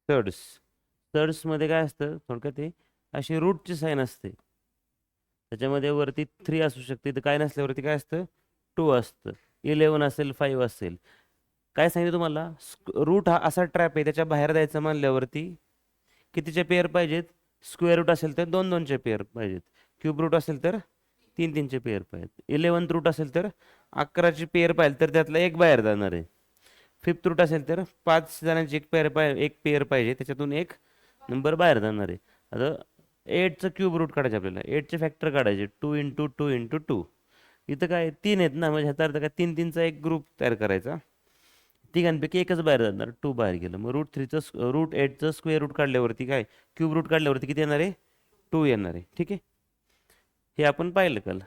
Surds. सर्ड्समध्ये काय असतं थोडक्यात ते अशी रूटची साईन असते. त्याच्यामध्ये वरती 3 असू शकते, तर काय नसल्यावरती काय असतं 2 असतं. 11 असेल 5 असेल. काय सांगितलं तुम्हाला रूट हा असा ट्रॅप आहे, त्याच्या बाहेर जायचं म्हणल्यावरती कितीचे पेअर पाहिजेत? स्क्वेअर रूट असेल तर 2-2चे पेअर पाहिजेत. क्यूब रूट असेल तर 3-3चे पेअर पाहिजेत. 11th रूट असेल तर 11ची पेअर पाहिजे, तर त्यातला एक बाहेर जाणार आहे. 5th रूट असेल तर 5 जणांची एक पेअर पाहिजे, त्याच्यातून एक नंबर बाहेर जाणार आहे. आता 8चं क्यूब रूट काढायचे आपल्याला, 8चे फॅक्टर काढायचे 2 × 2 × 2. इथं काय 3 आहेत ना, म्हणजे ह्याचा अर्थ काय 3-3चा एक ग्रुप तयार करायचा. तिघांपैकी एकच बाहेर जाणार, 2 बाहेर गेलं. मग रूट 8चं स्क्वेअर रूट काढल्यावरती काय क्यूब रूट काढल्यावरती किती येणार आहे? 2 येणार आहे. ठीक आहे, हे आपण पाहिलं काल.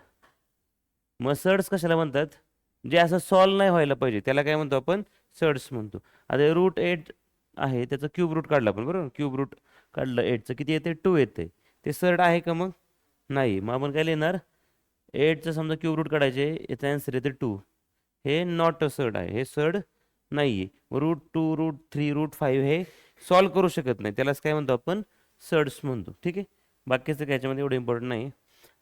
मग सर्ड्स कशाला म्हणतात? जे असं सॉल्व नाही व्हायला पाहिजे त्याला काय म्हणतो आपण? सर्ड्स म्हणतो. आता रूट 8 आहे, त्याचं क्यूब रूट काढलं आपण, बरोबर? क्यूब रूट काढलं 8चं, किती येते? 2 येते. ते सर्ड आहे का मग? नाही. मग आपण काय लिहिणार? 8चं समजा क्यूब रूट काढायचे, याचा आन्सर येते 2. हे नॉट अ सर्ड आहे, हे सर्ड नाही आहे. रूट 2 रूट 3 रूट 5 हे सॉल्व करू शकत नाही, त्यालाच काय म्हणतो आपण? सर्ड्स म्हणतो. ठीक आहे, बाकीचं काय याच्यामध्ये एवढं इम्पॉर्टंट नाही.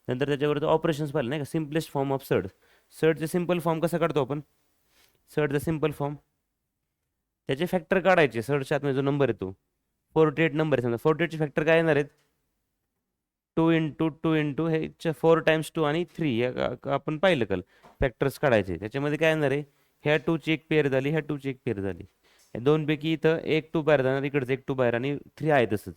नंतर त्याच्यावरती ऑपरेशन्स पाहिले नाही का, सिम्पलेस्ट फॉर्म ऑफ सर्ड. सर्डचे सिम्पल फॉर्म कसा काढतो आपण? सर्डचा सिम्पल फॉर्म, त्याचे फॅक्टर काढायचे. सर्डच्या आतमध्ये जो नंबर येतो 48 नंबर आहे समजा, 48चे फॅक्टर काय येणार आहेत? 2 × 2 × 2 हे 4 टाइम्स 2 आणि 3 आपण पाहिलं काल. फॅक्टर्स काढायचे, त्याच्यामध्ये काय येणार आहे? ह्या 2ची एक पेअर झाली, ह्या 2ची एक पेअर झाली. या दोनपैकी इथं एक 2 बाहेर जाणार, इकडचं एक 2 बाहेर, आणि 3 आहे तसंच.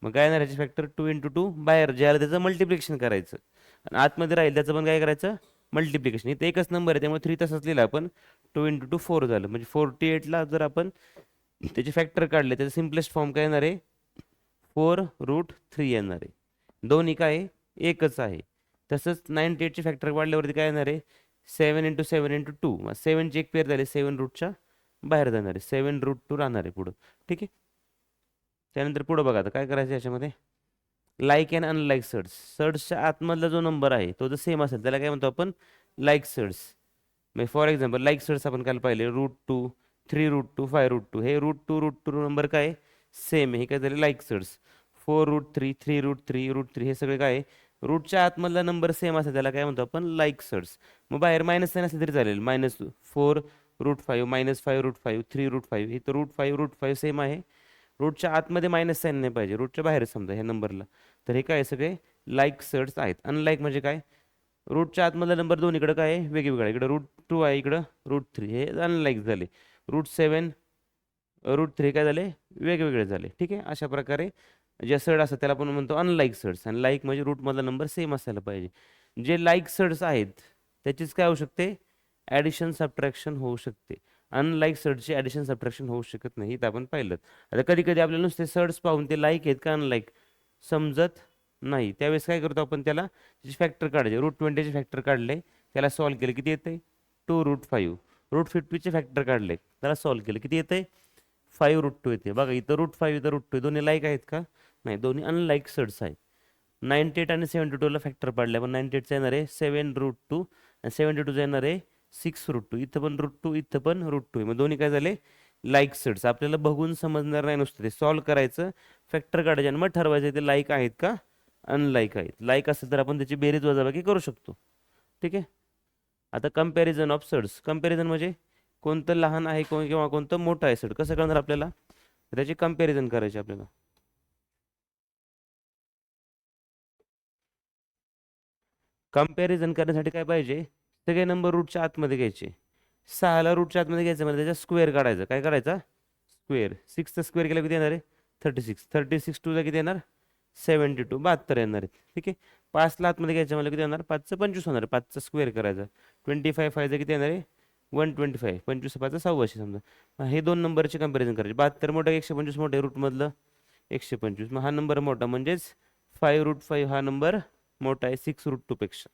मग काय येणार ह्याचे फॅक्टर? 2 × 2 बाहेर जे आलं त्याचं मल्टिप्लिकेशन करायचं, आणि आतमध्ये राहील त्याचं पण काय करायचं? मल्टिप्लिकेशन. इथं एकच नंबर आहे त्यामुळे 3 तसंच लिहिलं आपण. 2 × 2 4 झालं, म्हणजे 48ला जर आपण त्याचे फॅक्टर काढले, त्याचं सिम्पलेस्ट फॉर्म काय येणार आहे? 4 √3 येणार आहे. दोन्ही काय आहे? एकच आहे. तसंच 98चे फॅक्टर वाढल्यावरती काय येणार आहे? 7 × 7 × 2. मग 7ची एक पेअर झाली, 7 रूटच्या बाहेर जाणार आहे, 7 √2 राहणार आहे पुढं. ठीक आहे, त्यानंतर पुढं बघा आता काय करायचं याच्यामध्ये. Like and unlike surds. सर्ड्सच्या आतमधला जो नंबर आहे तो जर सेम असेल त्याला काय म्हणतो आपण? Like surds. म्हणजे फॉर एक्झाम्पल लाईक सर्ड्स आपण काल पाहिले, रूट 2 3 √2 5 √2. हे रूट 2 नंबर काय सेम आहे, हे काय झाले लाईक सर्ड्स. 4 √3 3 √3 हे सगळे काय आहे? रूटच्या आतमधला नंबर सेम असेल त्याला काय म्हणतो आपण? Like surds. मग बाहेर मायनस साईन असेल तरी चालेल, -4 √5 -5 √5 3 √5. इथं √5 सेम आहे. रूटच्या आतमध्ये मायनस साईन नाही पाहिजे, रूटच्या बाहेर समजा ह्या नंबरला. तर हे काय सगळे लाईक सर्ड्स आहेत. अनलाईक म्हणजे काय? रूटच्या आतमधला नंबर दोन्हीकडे काय आहे? वेगवेगळा. इकडे रूट 2 आहे, इकडं √3. हे अनलाईक झाले. √7 √3 काय झाले? वेगवेगळे झाले. ठीक आहे, अशा प्रकारे जे सर्ड असतात त्याला आपण म्हणतो अनलाईक सर्ड्स. आणि लाईक म्हणजे रूटमधला नंबर सेम असायला पाहिजे. जे लाईक सर्ड्स आहेत त्याचीच काय होऊ शकते? ॲडिशन सबट्रॅक्शन होऊ शकते. अनलाईक सर्डची ॲडिशन सबट्रॅक्शन होऊ शकत नाही, इथं आपण पाहिलं. आता कधी कधी आपल्याला नुसते सर्ड्स पाहून ते लाईक आहेत का अनलाईक समजत नाही, त्यावेळेस काय करतो आपण? त्याला फॅक्टर काढायचे. √20चे फॅक्टर काढले, त्याला सॉल्व्ह केलं, किती येते? 2 √5. √50चे फॅक्टर काढले, त्याला सॉल्व्ह केलं, किती येते? 5 √2 येते. बघा इथं √5 इथं √2 दोन्ही लाईक आहेत का? नाही, दोन्ही अनलाईक सर्ड्स आहेत. 98 आणि 72ला फॅक्टर पाडले, पण 98चा येणार आहे 7 √2 आणि 72चा येणार आहे 6 √2. इथं पण √2 इथं पण √2. मग दोन्ही काय झाले? Like surds. आपल्याला बघून समजणार नाही, नुसतं ते सॉल्व्ह करायचं, फॅक्टर काढायचे आणि मग ठरवायचं ते लाईक आहेत का अनलाईक आहेत. लाईक असेल तर आपण त्याची बेरीज वजाबाकी करू शकतो. ठीक आहे, आता कंपॅरिझन ऑफ सर्ड्स. कंपॅरिझन म्हणजे कोणतं लहान आहे किंवा कोणतं मोठं आहे सर्ड कसं कळणार आपल्याला? त्याची कंपॅरिझन करायची आपल्याला. कंपॅरिझन करण्यासाठी काय पाहिजे? सगळे नंबर रूटच्या आतमध्ये घ्यायचे. 6ला रूटच्या आतमध्ये घ्यायचं म्हणजे त्याचा स्क्वेअर काढायचा. काय करायचा? स्क्वेअर. 6चा स्क्वेअर केला किती येणार आहे? 36. 36 2ला किती येणार? 72 72 येणार आहेत. ठीक आहे, 5ला आतमध्ये घ्यायचं म्हणजे किती येणार? 5चं 25 होणार आहे. 5चा स्क्वेअर करायचा. 25 5चा किती येणार आहे? 125. 25 5चा 600 समजा. हे दोन नंबरचे कंपॅरिझन करायचे. 72 मोठं 125 मोठे रूटमधलं 125. मग हा नंबर मोठा म्हणजेच 5 √5 हा नंबर मोठा आहे 6 √2 पेक्षा.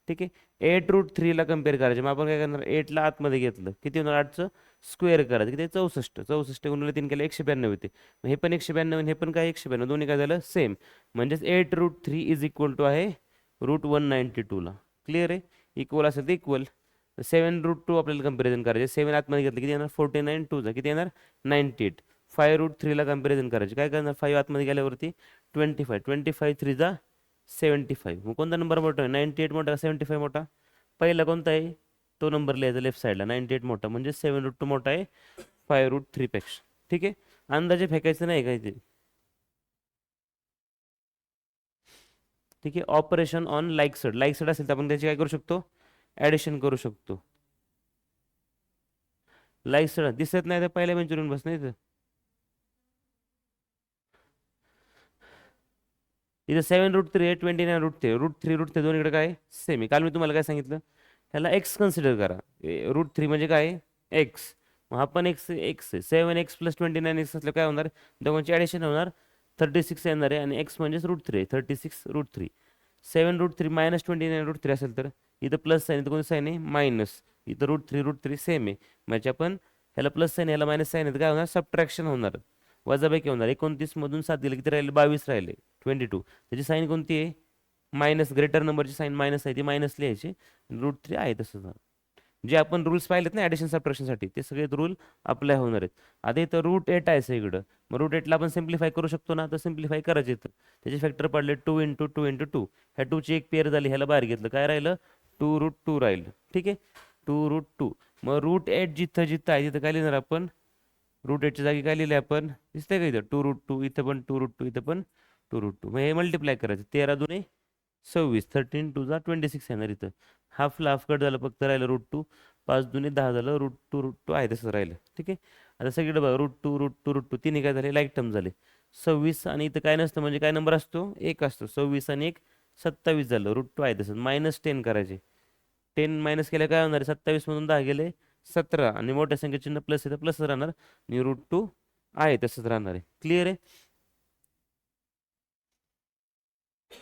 ठीक आहे, 8 √3ला कम्पेअर करायचे. मग आपण काय करणार? 8ला आतमध्ये घेतलं, किती होणार? 8चं स्क्वेअर करायचं, किती? 64. 64 गुणिले 3 केलं 192 होते. मग हे पण 192 आणि हे पण काय 192, दोन्ही काय झालं? सेम. म्हणजेच 8 √3 इज इक्वल टू आहे √192ला. क्लिअर आहे? इक्वल असेल तर इक्वल. 7 √2 आपल्याला कंपॅरिझन करायचे. 7 आतमध्ये घेतलं किती येणार? 49. 2चा किती येणार? 98. 5√3ला कम्पॅरिझन करायची. काय करणार, 5 आतमध्ये गेल्यावरती 25, 25 3 जा 75. मग कोणता नंबर मोठा आहे, 98 मोठा का 75 मोठा? पहिला कोणता आहे, तो नंबर लिहायचा लेफ्ट साईडला, 98 मोठा, म्हणजे 7√2 मोठा आहे 5√3 पेक्षा. ठीक आहे, अंदाजे फेकायचं नाही काही ते. ठीक आहे, operation on like side, like side असेल तर आपण त्याची काय करू शकतो, ॲडिशन करू शकतो. लाईक साईड दिसत नाही तर पहिल्या बेंचवरून बस नाही तर इथं 7√3 आहे, 29√3, √3 दोन्हीकडे काय सेम आहे. काल मी तुम्हाला काय सांगितलं, ह्याला एक्स कन्सिडर करा. √3 म्हणजे काय, एक्स. मग हा पण एक्स एक्स आहे. 7x + 29x असलं काय होणार, दोघांची ॲडिशन होणार, 36 येणार आहे. आणि एक्स म्हणजेच √3 आहे, 36√3. 7√3 - 29√3 असेल तर इथं प्लस साईन, इथं कोणतं साईन आहे, मायनस. इथं √3 सेम आहे, म्हणजे आपण ह्याला प्लस साईन ह्याला मायनस साईन आहे, तर काय होणार, सबट्रॅक्शन होणार, वजाबाकी होणार. 29 मधून 7 गेले किती राहिले, 22 राहिले, 22. त्याची साईन कोणती आहे, मायनस. ग्रेटर नंबरची साईन मायनस आहे, ती मायनस लिहायची. √3 आहे तसं. जे आपण रूल्स पाहिलेत ना ॲडिशन सबट्रॅक्शनसाठी, ते सगळे रूल अप्लाय होणार आहेत. आता इथं √8 आहे इकडं, मग √8ला आपण सिम्प्लिफाय करू शकतो ना, तर सिम्प्लिफाय करायचे इथं. त्याचे फॅक्टर पडले 2 × 2 × 2. ह्या 2ची एक पेअर झाली, ह्याला बाहेर घेतलं, काय राहिलं, 2√2 राहिलं. ठीक आहे, 2√2. मग √8 जिथं जिथं आहे तिथं काय लिहिणार आपण, √8च्या जागी काय लिहिले आपण, दिसतंय का इथं, 2√2, इथं पण 2√2, इथं पण 2√2. मग हे मल्टिप्लाय करायचं, 13 × 2 = 26, 13 × 2 = 26 येणार इथं. हाफला हाफ कट झालं, फक्त राहिलं √2, 5 × 2 = 10 झालं, √2 आहे तसंच राहिलं. ठीक आहे, आता सगळीकडे बघा, √2 √2 √2 तिन्ही काय झाले, लाईक टर्म झाले. 26 आणि इथं काय नसतं, म्हणजे काय नंबर असतो, एक असतो. 26 आणि 1 27 झालं, √2 आहे तसंच. -10 करायचे, 10 मायनस केल्या काय होणार, 27 मधून 10 गेले 17, आणि मोठ्या संख्येचे चिन्ह प्लस येतं, प्लस राहणार, आणि √2 आहे तसंच राहणार आहे. क्लिअर आहे.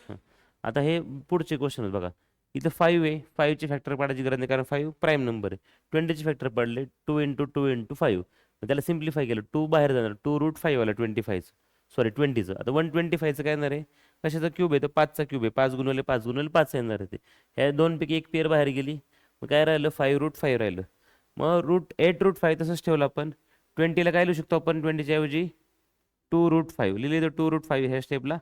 हं. आता हे पुढचे क्वेश्चन बघा, इथं 5 आहे, 5चे फॅक्टर पाडायची गरज नाही, कारण 5 प्राईम नंबर आहे. 20चे फॅक्टर पडले, 2 × 2 × 5. त्याला सिम्प्लिफाय केलं, 2 बाहेर जाणार, 2√5 आला 25, सॉरी 20चं. आता 125चं काय येणार आहे, कशाचा क्यूब आहे, तर 5चा क्यूब आहे, 5 × 5 × 5 येणार आहे ते. ह्या दोनपैकी एक पेअर बाहेर गेली, मग काय राहिलं, 5√5 राहिलं. मग √8√5 तसंच ठेवलं आपण. 20ला काय लिहू शकतो आपण, 20च्या ऐवजी 2√5 लिहिले, तर 2√5 ह्या स्टेपला.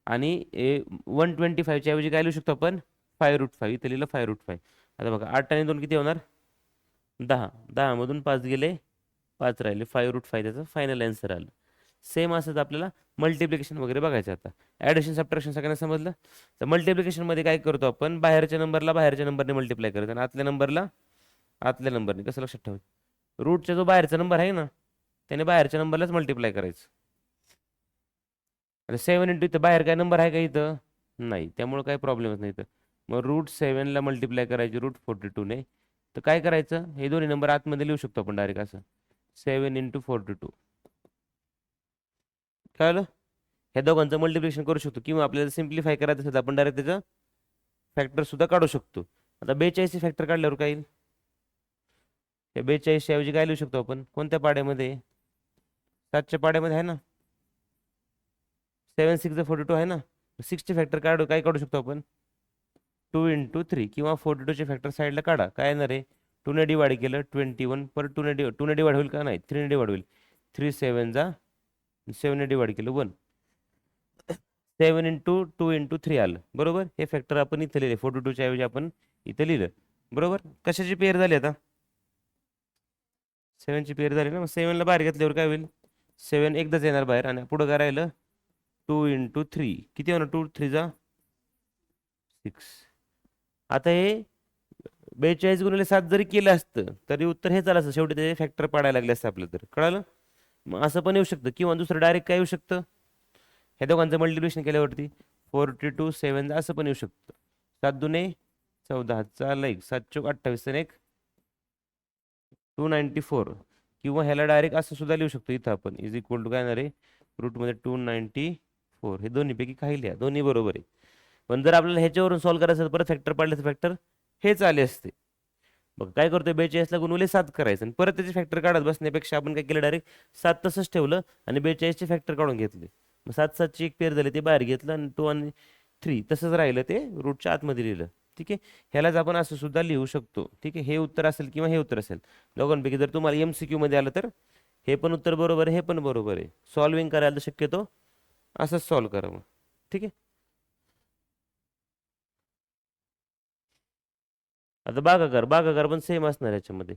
आणि 125च्या ऐवजी काय लिहू शकतो आपण, 5√5, इथे लिहिलं 5√5. आता बघा, 8 आणि 2 किती होणार, 10. 10 मधून 5 गेले, 5 राहिले, 5√5 त्याचं फायनल आन्सर आलं. सेम असंच आपल्याला मल्टिप्लिकेशन वगैरे बघायचं. आता ॲडिशन सबट्रॅक्शन सगळ्यांना समजलं. तर मल्टिप्लिकेशनमध्ये काय करतो आपण, बाहेरच्या नंबरला बाहेरच्या नंबरने मल्टिप्लाय करायचं, आणि आतल्या नंबरला आतल्या नंबरने. कसं लक्षात ठेवायचं, रूटचा जो बाहेरचा नंबर आहे ना, त्याने बाहेरच्या नंबरलाच मल्टिप्लाय करायचं. आता 7 × इथं बाहेर काय नंबर आहे का इथं, नाही, त्यामुळे काही प्रॉब्लेमच नाही इथं. मग √7ला मल्टिप्लाय करायची √42ने. तर काय करायचं, हे दोन्ही नंबर आतमध्ये लिहू शकतो आपण डायरेक्ट असं, 7 × 42. कळलं, ह्या दोघांचं मल्टिप्लिकेशन करू शकतो, किंवा आपल्याला सिम्प्लिफाय करायचं असेल तर आपण डायरेक्ट त्याचं फॅक्टर सुद्धा काढू शकतो. आता 42चे फॅक्टर काढल्यावर काय येईल, या 42 ऐवजी काय लिहू शकतो आपण, कोणत्या पाड्यामध्ये, 7च्या पाड्यामध्ये आहे ना, 7 × 6 = 42 आहे ना. 6चे फॅक्टर काढू, काय काढू शकतो आपण, 2 × 3, किंवा 42चे फॅक्टर साईडला काढा. काय येणार आहे, 2ने डिवाइड केलं 21, परत 2ने डिवाइड होईल का, नाही, 3ने डिवाइड होईल. 3 7 जा 7ने डिवाइड केलं 1. 7 × 2 × 3 आलं, बरोबर. हे फॅक्टर आपण इथं लिहिले, 42च्या ऐवजी आपण इथं लिहिलं, बरोबर. कशाची पेअर झाली आता, 7ची पेअर झाली ना. मग 7ला बाहेर घेतल्यावर काय होईल, 7 एकदाच येणार बाहेर, आणि पुढं काय राहिलं, 2 × 3 किती होणार, 2 3 जा 6. आता हे 42 × 7 जरी केलं असतं तरी उत्तर हे झालं असतं, शेवटी त्याचे फॅक्टर पाडायला लागले असतं आपलं, तर कळालं. मग असं पण येऊ शकतं, किंवा दुसरं डायरेक्ट काय येऊ शकतं, ह्या दोघांचं मल्टिप्लिकेशन केल्यावरती 42 7 असं पण येऊ शकतं. 7 2 14, चाल 1 7 चौक 28 आणि 1 294. किंवा ह्याला डायरेक्ट असं सुद्धा लिहू शकतो, इथं आपण इज इक्वल टू काय येणार आहे, रूटमध्ये 294. हे दोन्हीपैकी काही लिहा, दोन्ही बरोबर आहे. पण जर आपल्याला ह्याच्यावरून सॉल्व्ह करायचं असेल, परत फॅक्टर पाडले तर फॅक्टर हेच आले असते. बघ काय करतोय, 42ला गुणवले 7 करायचं, आणि परत त्याचे फॅक्टर काढत बसण्यापेक्षा आपण काय केलं, डायरेक्ट 7 तसंच ठेवलं, आणि 42चे फॅक्टर काढून घेतले. मग 7 7ची एक पेअर झाली, ते बाहेर घेतलं, आणि 2 आणि 3 तसंच राहिलं, ते रूटच्या आतमध्ये लिहिलं. ठीक आहे, ह्यालाच आपण असं सुद्धा लिहू शकतो. ठीक आहे, हे उत्तर असेल किंवा हे उत्तर असेल, दोघांपैकी जर तुम्हाला MCQ मध्ये आलं तर हे पण उत्तर बरोबर आहे, हे पण बरोबर आहे. सॉल्विंग करायला तर शक्यतो असंच सॉल्व करावं. ठीक आहे. आता भागाकार पण सेम असणार याच्यामध्ये.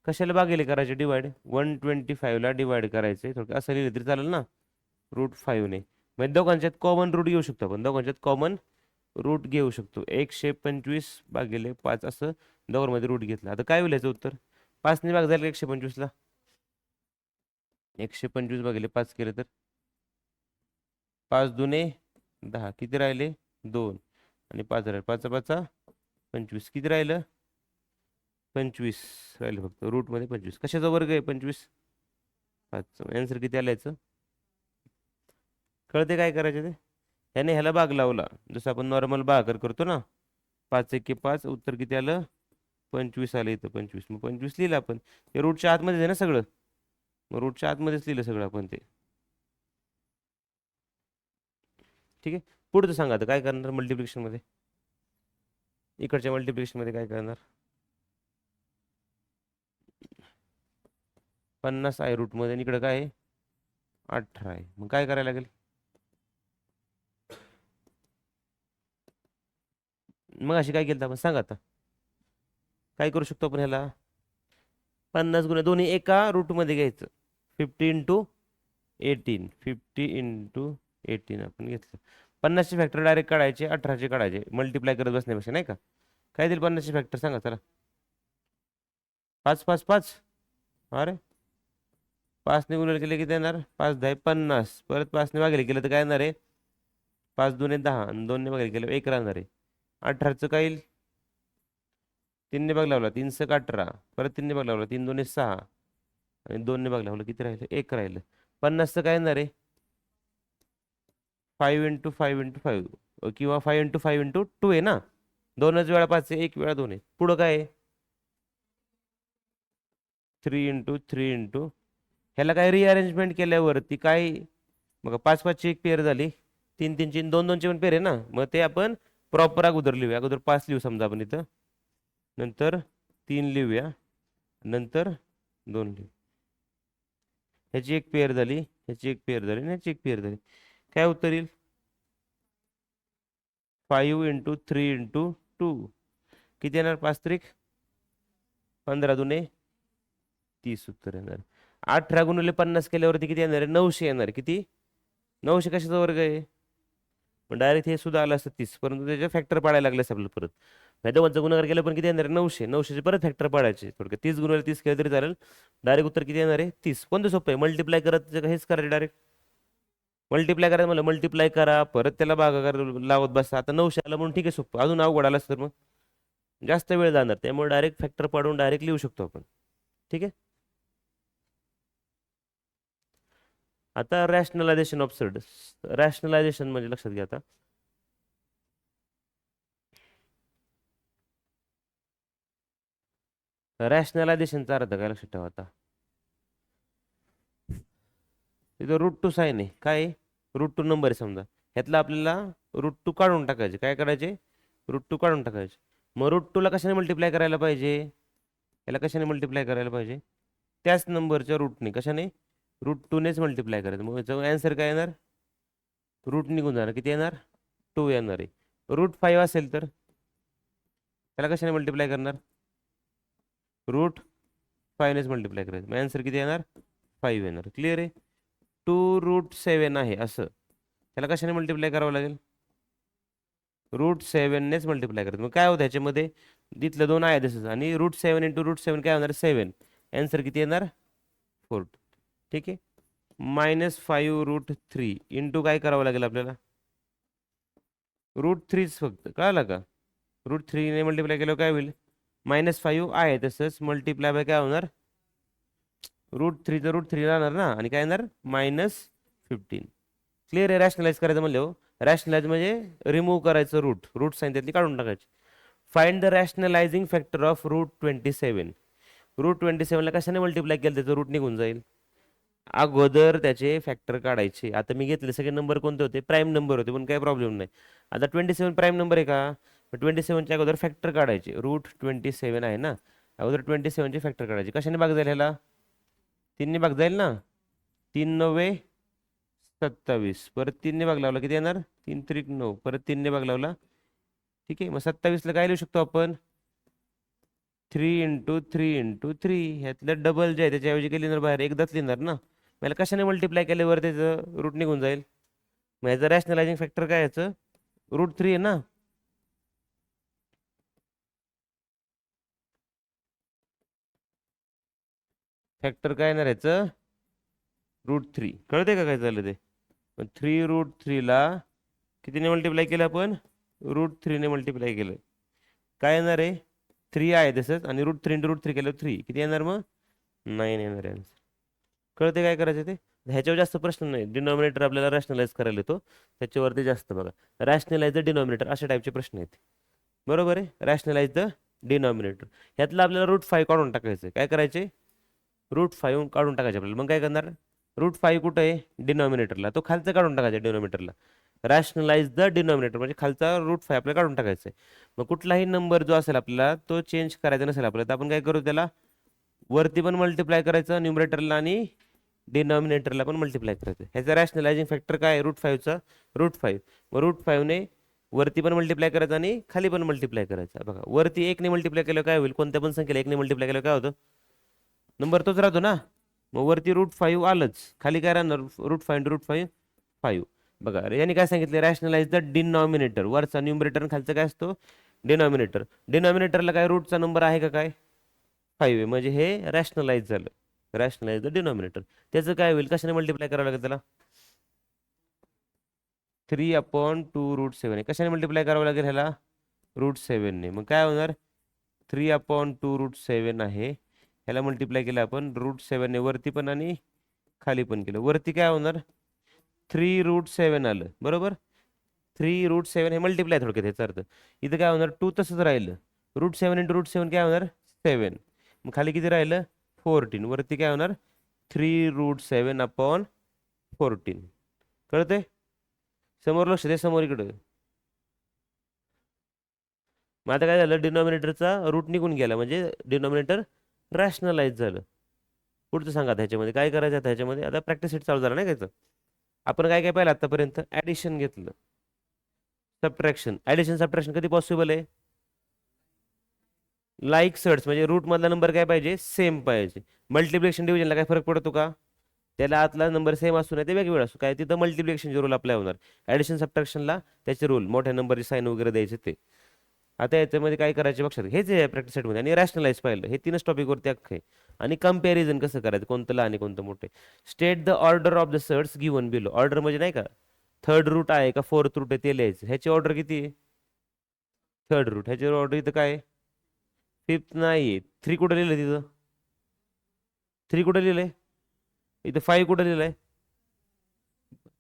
कशाला भागिले करायचे डिवाइड? 125ला डिवाइड करायचे, थोडं असं लिहिलं तरी चालेल ना, √5ने. म्हणजे दोघांच्यात कॉमन रूट घेऊ शकतो आपण, दोघांच्यात कॉमन रूट घेऊ शकतो. 125/5 असं दोघांमध्ये रूट घेतलं. आता काय होईल याचं उत्तर? 5ने भाग झालं 125ला. 125/5 केलं तर 5 दूने 10, किती राहिले? 2. आणि 5 राहिले, 5 5 25, किती राहिलं? 25 राहिलं फक्त. रूटमध्ये 25 कशाचा वर्ग आहे? 25. 5. आन्सर किती आलं याचं? कळते काय करायचं ते? ह्याने ह्याला भाग लावला, जसं आपण नॉर्मल भागाकार करतो ना. 5 × 5 उत्तर किती आलं? 25 आलं इथं. 25, मग 25 लिहिलं आपण. हे रूटच्या आतमध्येच आहे ना सगळं, मग रूटच्या आतमध्येच लिहिलं सगळं आपण ते. ठीक आहे. पुढचं सांगा आता काय करणार मल्टिप्लिकेशनमध्ये. इकडच्या मल्टिप्लिकेशनमध्ये काय करणार? 50 आहे रूटमध्ये आणि इकडं काय आहे? 18 आहे. मग काय करायला लागेल? मग अशी काय केलं तर आपण सांगा आता. काय करू शकतो आपण ह्याला? 50 गुणे दोन्ही एका रूटमध्ये घ्यायचं. 50 × 18, 50 × 18 आपण घेतलं. 50चे फॅक्टर डायरेक्ट काढायचे, 18चे काढायचे, मल्टिप्लाय करत बसण्यापेक्षा, नाही का? काय देईल 50चे फॅक्टर सांगा चला. 5 5 5. अरे 5ने गुणिले केले किती येणार? 5 10 50. परत 5ने भागिले केलं तर काय येणार आहे? 5 दूने 10 आणि 2ने भागिले केलं 1 राहणार आहे. 18चं काय येईल? 3ने भाग लावला, 3 × 18. परत 3ने भाग लावला, 3 दूने 6 आणि 2ने भाग लावला, किती राहिलं? 1 राहिलं. 50चं काय येणार आहे? 5 × 5 × 5 किंवा 5 × 5 × 2 आहे ना. 2च वेळा 5 आहे, 1 वेळा 2 आहे. पुढं काय आहे? 3 × 3 × ह्याला काय रिअरेंजमेंट केल्यावरती काय? बघा 5 5 ची एक पेअर झाली, 3 3 ची 2 2 ची पण पेअर आहे ना. मग ते आपण प्रॉपर अगोदर लिहूया. अगोदर 5 लिहू समजा आपण इथं, नंतर 3 लिहूया, नंतर 2 लिहू. ह्याची एक पेअर झाली, ह्याची एक पेअर झाली, ह्याची एक पेअर झाली. काय उत्तर येईल? 5 × 3 × 2 किती येणार? 5 त्रिक 15 दूने 30 उत्तर येणार. 18 × 50 केल्यावरती किती येणार आहे? 900 येणार. किती? 900 कशाचा वर्ग आहे? पण डायरेक्ट हे सुद्धा आलं असतं 30, परंतु त्याचे फॅक्टर पाडायला लागले असं आपल्याला परत. नाही तर गुणाकार केलं पण किती येणार आहे? 900. 900चे परत फॅक्टर पाडायचे थोडक्यात. 30 × 30 केलं तरी चालेल. डायरेक्ट उत्तर किती येणार आहे? 30. कोणतं सोपं आहे? मल्टिप्लाय करत हेच करायचं डायरेक्ट. मल्टिप्लाय करायचं म्हणलं मल्टिप्लाय करा, परत त्याला भागाकार लावत बसा. आता 900 आलं म्हणून ठीक आहे, सोपं. अजून अवघड आलं तर मग जास्त वेळ जाणार, त्यामुळे डायरेक्ट फॅक्टर पाडून डायरेक्ट लिहू शकतो आपण. ठीक आहे. आता रॅशनलायझेशन ऑफ सर्ड. रॅशनलायझेशन म्हणजे लक्षात घ्या आता. रॅशनलायझेशनचा अर्थ काय लक्षात ठेवा आता. तिथं √2 साईन आहे. काय आहे? √2 नंबर आहे समजा. ह्यातला आपल्याला √2 काढून टाकायचे. काय करायचे? √2 काढून टाकायचे. मग √2ला कशाने मल्टिप्लाय करायला पाहिजे? याला कशाने मल्टिप्लाय करायला पाहिजे? त्याच नंबरच्या रूटने. कशाने? √2नेच मल्टिप्लाय करायचं. मग याचा आन्सर काय येणार? रूट निघून जाणार. किती येणार? 2 येणार आहे. √5 असेल तर त्याला कशाने मल्टिप्लाय करणार? √5नेच मल्टिप्लाय करायचं. मग आन्सर किती येणार? 5 येणार. क्लिअर आहे? 2√7 आहे असं, त्याला कशाने मल्टिप्लाय करावं लागेल? √7नेच मल्टिप्लाय करायचं. मग काय होतं ह्याच्यामध्ये? तिथलं 2 आहे तसंच, आणि √7 × √7 काय होणार? 7. आन्सर किती येणार? 4. ठीक आहे. -5 √3 इंटू काय करावं लागेल आपल्याला? √3च फक्त. कळालं का? √3ने मल्टिप्लाय केल्यावर काय होईल? -5 आहे तसंच, मल्टिप्लाय बाय काय होणार? √3चं √3 राहणार ना, आणि काय येणार? -15. क्लिअर आहे? रॅशनलाइज करायचं म्हणलं हो. रॅशनलाइज म्हणजे रिमूव्ह करायचं रूट साईन त्यातली काढून टाकायची. Find the rationalising factor of √27. √27ला कशाने मल्टिप्लाय केलं त्याचं रूट निघून जाईल. अगोदर त्याचे फॅक्टर काढायचे. आता मी घेतले सगळे नंबर कोणते होते? प्राईम नंबर होते, पण काही प्रॉब्लेम नाही. आता 27 प्राईम नंबर आहे का? 27च्या अगोदर फॅक्टर काढायचे. √27 आहे ना, अगोदर 27चे फॅक्टर काढायचे. कशाने भाग जाईल ह्याला? 3 ने भाग जाईल ना, 3 9 27, परत 3 ने भाग लावला किती येणार, 3 3 9, परत 3 ने भाग लावला. ठीक आहे, मग 27ला काय लिहू शकतो आपण, 3 × 3 × 3, ह्यातलं डबल जे आहे त्याच्याऐवजी काय लिहिणार बाहेर, एकदाच लिहिणार ना. मला कशाने मल्टिप्लाय केल्यावर त्याचं रूट निघून जाईल. मग ह्याचं रॅशनलायझिंग फॅक्टर काय, याचं √3 आहे ना. फॅक्टर काय येणार ह्याचं, √3. कळते का काय झालं ते. पण 3√3 ला कितीने मल्टिप्लाय केलं आपण, √3 ने मल्टिप्लाय केलं. काय येणार आहे, 3 आहे तसंच, आणि √3 × √3 केलं 3, किती येणार मग, 9 येणार आहे आन्सर. कळते काय करायचं ते. ह्याच्यावर जास्त प्रश्न नाही, डिनॉमिनेटर आपल्याला रॅशनलाइज करायला येतो, त्याच्यावरती जास्त बघा. रॅशनलाइज द डिनॉमिनेटर अशा टाईपचे प्रश्न आहेत. बरोबर आहे, रॅशनलाइज द डिनॉमिनेटर. ह्यातलं आपल्याला √5 काढून टाकायचं. काय करायचे, √5 काढून टाकायचे आपल्याला. मग काय करणार, √5 कुठं आहे, डिनॉमिनेटरला, तो खालचं काढून टाकायचा डिनॉमिनेटरला. रॅशनलाइज द डिनॉमिनेटर म्हणजे खालचा √5 आपल्याला काढून टाकायचा आहे. मग कुठलाही नंबर जो असेल आपल्याला तो चेंज करायचा नसेल आपल्याला, तर आपण काय करू, त्याला वरती पण मल्टिप्लाय करायचं न्यूमरेटरला आणि डिनॉमिनेटरला पण मल्टिप्लाय करायचं. ह्याचा रॅशनलायझिंग फॅक्टर काय आहे, √5चा, √5. मग √5ने वरती पण मल्टिप्लाय करायचं आणि खाली पण मल्टिप्लाय करायचं. बघा, वरती 1 ने मल्टिप्लाय केलं काय होईल, कोणत्या पण संख्येला 1 ने मल्टिप्लाय केलं काय होतं, नंबर तोच राहतो ना. मग वरती √5 आलंच, खाली काय राहणार, √5 × √5 बघा याने काय सांगितलं, रॅशनलाइज द डिनॉमिनेटर. वरचा न्यूमरेटर खालचा काय असतो, डिनॉमिनेटर. डिनॉमिनेटरला काय रूटचा नंबर आहे का काय, 5 आहे, म्हणजे हे रॅशनलाइज झालं. Rationalise the denominator. त्याचं काय होईल, कशाने मल्टिप्लाय करावं लागेल त्याला, 3/2 √7 आहे. कशाने मल्टिप्लाय करावं लागेल ह्याला, √7ने. मग काय होणार, 3/2 √7 आहे, ह्याला मल्टिप्लाय केलं आपण √7ने वरती पण आणि खाली पण केलं. वरती काय होणार, 3√7 आलं, बरोबर. 3√7 हे मल्टिप्लाय थोडक्यात ह्याचा अर्थ. इथं काय होणार, 2 तसंच राहिलं, √7 × √7 काय होणार, 7. मग खाली किती राहिलं, 14. वरती काय होणार, 3√7/14. कळतंय, समोर लक्ष दे, समोर इकडं. मग आता काय झालं, डिनॉमिनेटरचा रूट निघून गेला, म्हणजे डिनॉमिनेटर रॅशनलाइज झालं. पुढचं सांगा ह्याच्यामध्ये काय करायचं. आता ह्याच्यामध्ये आता प्रॅक्टिस सेट चालू झाला नाही का. आपण काय काय पाहिलं आतापर्यंत, ऍडिशन घेतलं, सबट्रॅक्शन. ऍडिशन सबट्रॅक्शन कधी पॉसिबल आहे, लाईक सर्ट्स, म्हणजे रूट मधला नंबर काय पाहिजे, सेम पाहिजे. मल्टिप्लिकेशन डिव्हिजनला काय फरक पडतो का, त्याला आतला नंबर सेम असू नाही ते वेगवेगळा असतो, काय तिथं मल्टिप्लिकेशनचे रूल अप्लाय होणार. ऍडिशन सबट्रॅक्शनला त्याचे रूल, मोठ्या नंबरची साईन वगैरे द्यायचे ते. आता याच्यामध्ये काय करायचे लक्षात, हेच आहे प्रॅक्टिस सेटमध्ये. आणि रॅशनलाइज पाहिलं, हे तीनच टॉपिकवरती अख्खं आहे. आणि कम्पॅरिझन कसं करायचं, कोणतं लहान आणि कोणतं मोठे. State the order of the surds given below. Order म्हणजे नाही का, थर्ड रूट आहे का फोर्थ रूट आहे ते लिहायचं. ह्याची ऑर्डर किती आहे, थर्ड रूट. ह्याची ऑर्डर इथं काय, फिफ्थ नाही. 3 कुठं लिहिलं तिथं, 3 कुठं लिहिलंय, इथं 5 कुठं लिहिलंय,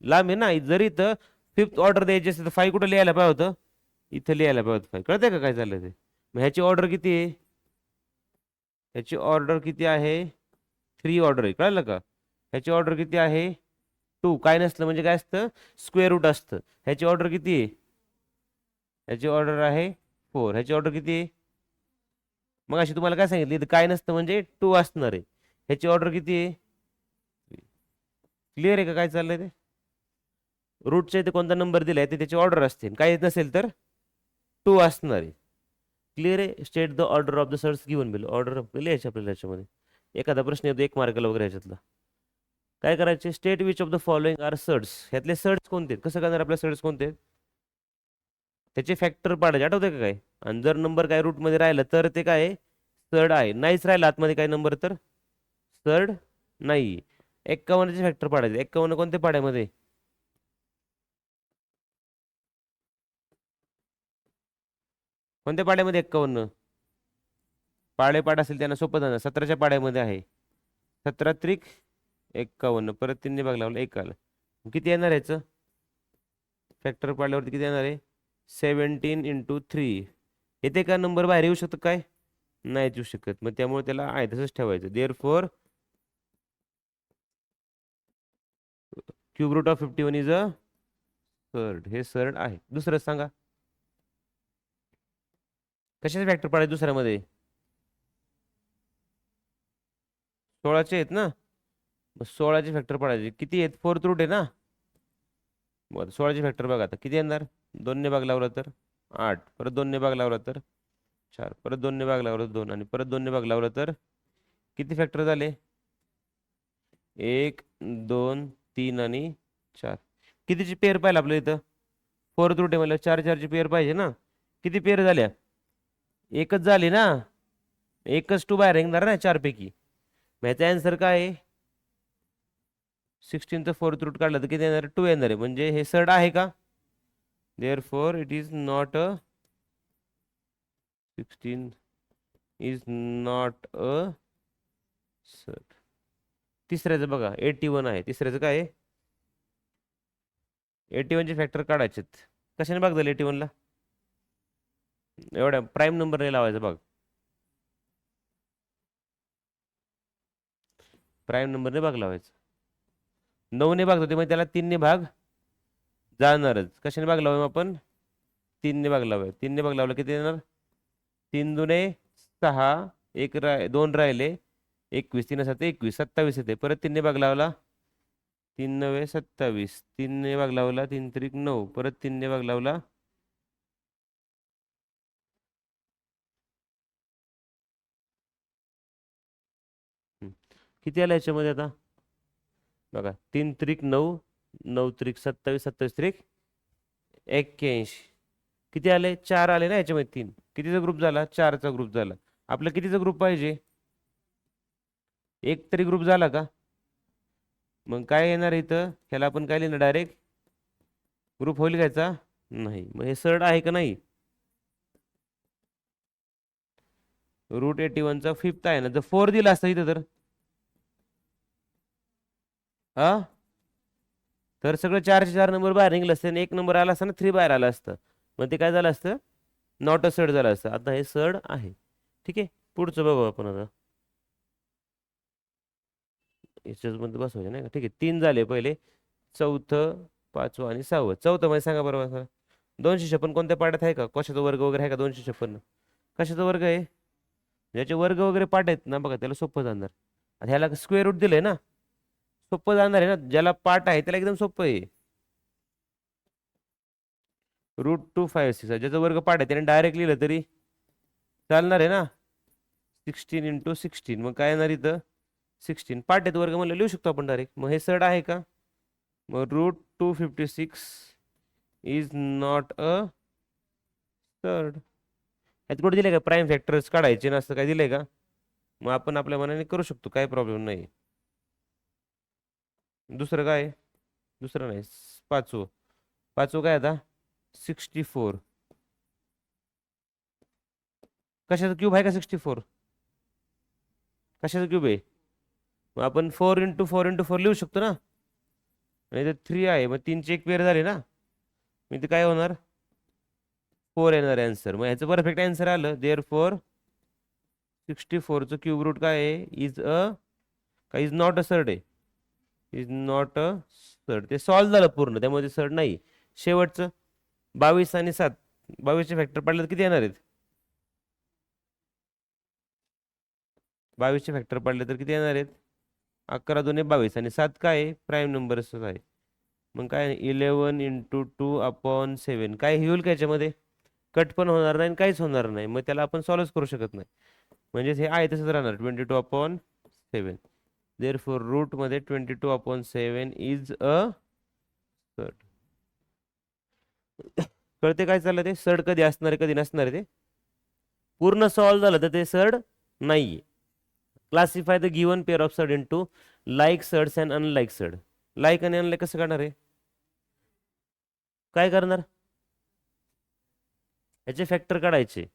लांब आहे ना. जरी इथं फिफ्थ ऑर्डर द्यायची असेल तर 5 कुठं लिहायला पाहिजे होतं, इथं लिहायला पाहिजे होतं 5. कळतंय का काय चाललंय ते. मग ह्याची ऑर्डर किती आहे, ह्याची ऑर्डर किती आहे, 3 ऑर्डर आहे. कळलं का, ह्याची ऑर्डर किती आहे, 2. काय नसलं म्हणजे काय असतं, स्क्वेअर रूट असतं. ह्याची ऑर्डर किती आहे, ह्याची ऑर्डर आहे 4. ह्याची ऑर्डर किती आहे, मग अशी तुम्हाला काय सांगितलं, इथं काय नसतं म्हणजे 2 असणार आहे. ह्याची ऑर्डर किती आहे, क्लिअर आहे का काय चाललंय ते. रूटच्या इथे कोणता नंबर दिलाय ते त्याची ऑर्डर असते, काही नसेल तर 2 असणार आहे. क्लिअर आहे. State the order of the surds given below. Order लिहायचे आपल्याला याच्यामध्ये. एखादा प्रश्न येतो 1 मार्काला वगैरे ह्याच्यातला. काय करायचे, state which of the following are surds. ह्यातले सर्ट्स कोणते आहेत, कसं करणार आपल्या सर्ट्स कोणते आहेत, त्याचे फॅक्टर पाडायचे. आठवते का काय, आणि जर नंबर काय रूटमध्ये राहिला तर ते काय सर्ड आहे, नाहीच राहिला आतमध्ये काय नंबर तर सर्ड नाही. 51चे फॅक्टर पाडायचे. 51 कोणत्या पाड्यामध्ये, कोणत्या पाड्यामध्ये 51, पाढा असेल त्यांना सोपं जाणार. 17च्या पाड्यामध्ये आहे. 17 × 51, परत 3 भाग लावला 1 आलं. किती येणार याचं फॅक्टर पाडल्यावरती, किती येणार आहे, 17 × 3. येते का नंबर बाहेर येऊ शकतो काय, नाही येऊ शकत. मग त्यामुळे त्याला आहे तसंच ठेवायचं. Therefore cube root of 51 is a surd. हे सर्ड आहे. दुसरं सांगा, कशाचे फॅक्टर पाडायचे दुसऱ्यामध्ये, 16चे आहेत ना. मग 16चे फॅक्टर पडायचे किती आहेत, फोर्थ रूट आहे ना. बरं 16चे फॅक्टर बघा आता किती येणार. 2ने भाग लावला तर 8, परत 2ने भाग लावला तर 4, परत 2ने भाग लावला तर 2, आणि परत 2ने भाग लावला तर किती फॅक्टर झाले. 1 2 3 आणि 4. कितीची पेअर पाहिजे आपल्या इथं, फोर्थ रूट आहे मला 4 4ची पेअर पाहिजे ना. किती पेअर झाल्या, एकच झाली ना. एकच टू बाहेर निघणार ना 4 पैकी. मग याचा आन्सर काय आहे. 16चं फोर्थ रूट काढलं तर किती येणार, 2 येणार आहे. म्हणजे हे सर्ड आहे का. Therefore it is not a 16 is not a surd. तिसऱ्याचं बघा 81 आहे, तिसऱ्याचं काय आहे. 81चे फॅक्टर काढायचेत. कशाने भाग झाले 81ला, एवढ्या प्राईम नंबर नाही लावायचा बघ. प्राईम नंबरने भाग लावायचा. 9ने भाग होते मग त्याला 3ने भाग जाणारच. कशाने भाग लावूया आपण, 3ने भाग लावूया. 3ने भाग लावला किती येणार, 3 दुने 6, 2 राहिले 21, 3 7 21, 27 येते. परत 3ने भाग लावला 3 9 27, 3ने भाग लावला 3 त्रिक 9, परत 3ने भाग लावला हं. किती आला याच्यामध्ये आता बघा, 3 त्रिक 9, 9 त्रिक 27, 27 त्रिक 81. किती आले, 4 आले ना याच्यामध्ये. 3 कितीचा ग्रुप झाला, 4चा ग्रुप झाला. आपला कितीचा ग्रुप पाहिजे, एक तरी ग्रुप झाला का. मग काय येणार इथं, ह्याला आपण काय लिहिणार डायरेक्ट, ग्रुप होईल घ्यायचा नाही. मग हे सर्ड आहे का नाही. √81चा फिफ्थ आहे ना. जर 4 दिला असता इथं तर हा, तर सगळं 4चे 4 नंबर बाहेर निघलं असतं आणि एक नंबर आला असता ना, 3 बाहेर आला असतं. मग ते काय झालं असतं, नॉट अ सर्ड झालं असतं. आता हे सर्ड आहे. ठीक आहे, पुढचं बघू आपण आता. याच्यामध्ये बसवायचे नाही का. ठीक आहे, 3 झाले पहिले. चौथं, पाचवं आणि 6वं. चौथं मध्ये सांगा बरोबर सर. 256 कोणत्या पाड्यात आहे का, कशाचा वर्ग वगैरे आहे का 256. कशाचा वर्ग आहे, ज्याचे वर्ग वगैरे पाठ आहेत ना बघा त्याला सोपं जाणार. आता ह्याला स्क्वेअर रूट दिलंय ना, सोपं जाणार आहे ना. ज्याला पाठ आहे त्याला एकदम सोपं आहे. √256 ज्याचा वर्ग पाठ आहे त्याने डायरेक्ट लिहिलं तरी चालणार आहे ना. 16 × 16 मग काय येणार इथं, 16 पाठ आहेत वर्ग म्हणलं लिहू शकतो आपण डायरेक्ट. मग हे सर्ड आहे का. मग √256 इज नॉट अ सर्ड. यात कुठे दिले का प्राईम फॅक्टर्स काढायचे ना, असं काय दिलंय का. मग आपण आपल्या मनाने करू शकतो, काय प्रॉब्लेम नाही. दुसरं काय, दुसरं नाही. पाचवं, पाचवं काय आता 64. कशाचा क्यूब आहे का 64, कशाचा क्यूब आहे. मग आपण 4 × 4 × 4 लिहू शकतो ना. आणि ते 3 आहे मग 3ची एक पेअर झाली ना. मग ते काय होणार, 4 येणार आन्सर. मग ह्याचं परफेक्ट आन्सर आलं. देअर फोर 64चं क्यूब रूट काय आहे, इज अ काय, इज नॉट अ सर्ड आहे. Is not a surd. ते सॉल्व झालं पूर्ण, त्यामध्ये सर्ड नाही. शेवटचं 22 आणि 7, 22चे फॅक्टर पडले तर किती येणार आहेत. 22चे फॅक्टर पडले तर किती येणार आहेत. 11 2 22 आणि 7 काय आहे, प्राईम नंबरच आहे. मग काय 11 × 2/7 काय हे होईल का याच्यामध्ये, कट पण होणार नाही आणि काहीच होणार नाही. मग त्याला आपण सॉल्व्ह करू शकत नाही. म्हणजेच हे आहे तसंच राहणार 22/7. देअर फोर रूटमध्ये 22/7 इज अ सर्ड. कळते काय चाललं ते, सर्ड कधी असणार आहे कधी नसणार आहे ते. पूर्ण सॉल्व्ह झालं तर ते सर्ड नाही. Classify the given pair of surd into like surds and unlike surd. Like आणि अनलाईक कसं करणार आहे, काय करणार, याचे फॅक्टर काढायचे.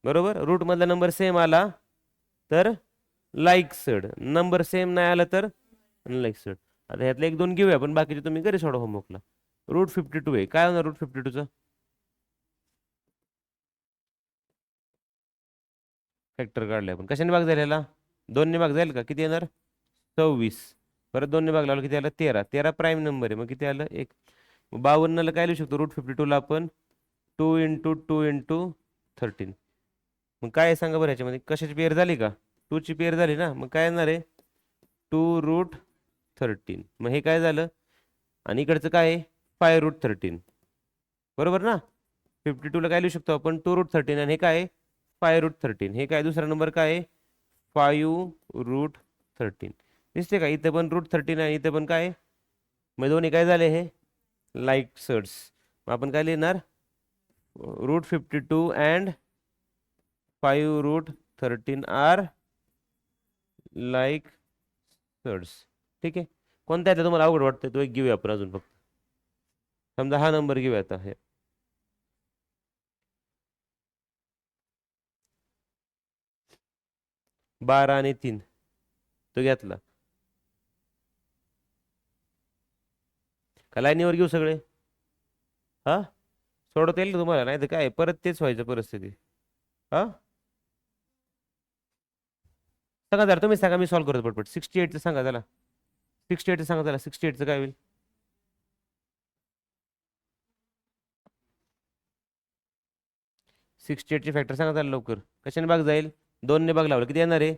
बरोबर, रूट मधला नंबर सेम आला तर लाईक सर्ड, नंबर सेम नाही आला तर अनलाईक सर्ड. आता ह्यातले एक दोन घेऊया आपण, बाकीचे तुम्ही घरी सोडा होमवर्कला. √52 आहे, काय होणार √52चं फॅक्टर काढले आपण. कशाने भाग झालेला, 2ने भाग जाईल का, किती येणार 26. परत 2ने भाग लावला किती आलं 13. 13 प्राईम नंबर आहे मग किती आलं 1. 52ला काय लिहू शकतो, √52ला आपण 2 × 2 × 13. मग काय आहे सांगा बरं, ह्याच्यामध्ये कशाची पेअर झाली का, 2ची पेअर झाली ना. मग काय येणार आहे 2 √. 13. मग हे काय झालं आणि इकडचं काय आहे 5√13. बरोबर ना. 52ला काय लिहू शकतो आपण 2√13 आणि हे काय आहे 5√13. हे काय दुसरा नंबर काय आहे 5√13. दिसते का इथं पण √13 आहे इथं पण काय आहे. मग दोन्ही काय झाले हे लाईक सर्ट्स. मग आपण काय लिहिणार √52 अँड 5√13 आर लाईक सर्ट्स. ठीक आहे. कोणता आहे तुम्हाला अवघड वाटतं तो एक घेऊया आपण अजून फक्त. समजा हा नंबर घेऊया आता हे 12 आणि 3 तो घेतला का लाईनीवर घेऊ सगळे. हा सोडवता येईल का तुम्हाला नाही तर काय परत तेच व्हायचं परिस्थिती. हा सांगा जरा तुम्ही सांगा मी सॉल्व्ह करतो पटपट. 68चं सांगा त्याला 68चं सांगा त्याला 68चं काय होईल. 68ची फॅक्टर सांगा त्याला लवकर. कशाने भाग जाईल 2ने भाग लावलं किती येणार आहे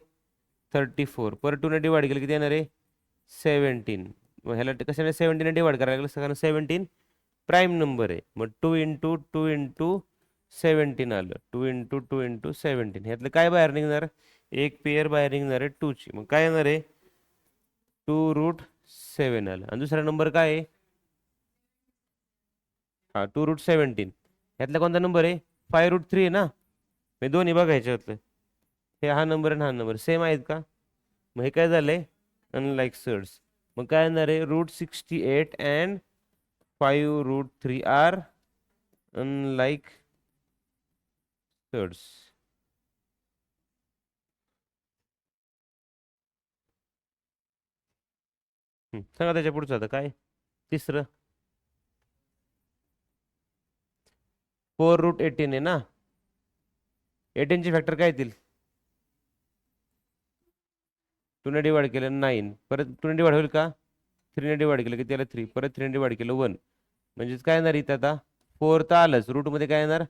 34. परत 2ने डिवाइड केलं किती येणार आहे 17. मग ह्याला कशाने 17ने डिवाइड करायला लागलं कारण 17 प्राईम नंबर आहे. मग 2 × 2 × 17 आलं 2 × 2 × 17. ह्यातलं काय बाहेर निघणार एक पेअर बाहेर निघणार आहे 2ची. मग काय येणार आहे 2√7 आलं. आणि दुसरा नंबर काय आहे हा 2√17. ह्यातला कोणता नंबर आहे 5√3 आहे ना. हे दोन्ही बघायचे होतं. हे हा नंबर आणि हा नंबर सेम आहेत का. मग हे काय झालंय अनलाईक सर्ट्स. मग काय येणार आहे √68 अँड 5√3 आर अनलाईक सर्ट्स. सांगा त्याच्या पुढचं आता काय तिसरं 4√18 आहे ना. 18ची फॅक्टर काय येतील 2ने डिवाइड केलं 9. परत 2ने डिवाइड होईल का 3ने डिवाइड केलं की त्याला 3. परत 3ने डिवाइड केलं 1. म्हणजेच काय येणार इथं आता 4 तर आलंच रूटमध्ये काय येणार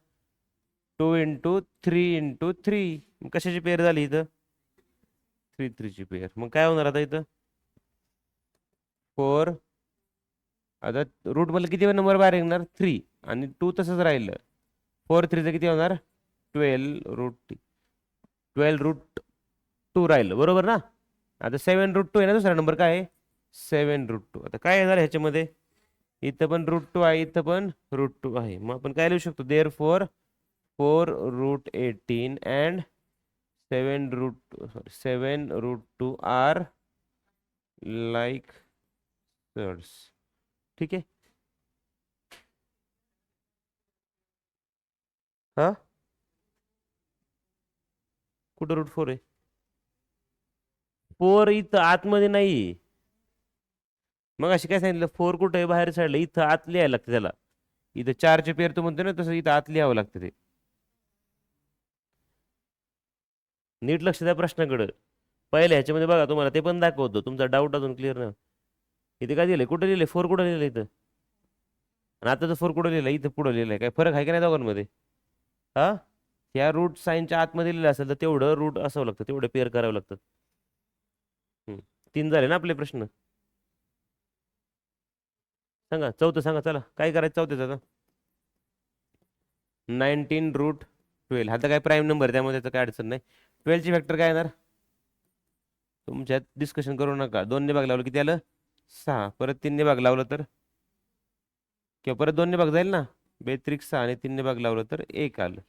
2 × 3 × 3. कशाची पेअर झाली इथं 3 ची पेअर. मग काय होणार आता इथं 4. आता रूटमधलं किती नंबर बाहेर येणार 3 आणि 2 तसंच राहिलं 4 3चं किती होणार 12√2 राहिलं बरोबर ना. आता 7√2 आहे ना दुसरा नंबर काय आहे 7√2. आता काय येणार ह्याच्यामध्ये इथं पण √2 आहे इथं पण √2 आहे. मग आपण काय लिहू शकतो therefore 4√18 and 7√2 are like surds. ठीक आहे. हा कुठं √4 आहे 4 इथं आतमध्ये नाही. मग अशी काय सांगितलं 4 कुठं आहे बाहेर साईडला इथं आत लिहायला लागतं त्याला. इथं 4चे पेर तू म्हणतो ना तसं इथं आत लिहावं लागतं ते. नीट लक्ष द्या प्रश्नाकडं. पहिल्या ह्याच्यामध्ये बघा तुम्हाला ते पण दाखवतो तुमचा डाऊट अजून क्लिअर नाही. इथे काय दिलंय कुठं लिहिलंय 4 कुठं लिहिलंय इथं आणि आताचं 4 कुठं लिहिलंय इथं पुढं लिहिलंय. काय फरक आहे का नाही दोघांमध्ये. हा ह्या रूट साईनच्या आतमध्ये लिहिलं असेल तर तेवढं रूट असावं लागतं तेवढं पेअर करावं लागतं. 3 झाले ना आपले प्रश्न. सांगा चौथं सांगा चला काय करायचं चौथ्याचं आता 19√12. हा तर काय प्राईम नंबर आहे त्यामुळे त्याचं काय अडचण नाही. 12ची फॅक्टर काय येणार तुमच्यात डिस्कशन करू नका. 2ने भाग लावलं किती आलं 6. परत 3ने भाग लावलं तर किंवा परत 2ने भाग जाईल ना 6 आणि 3ने भाग लावलं तर 1 आलं.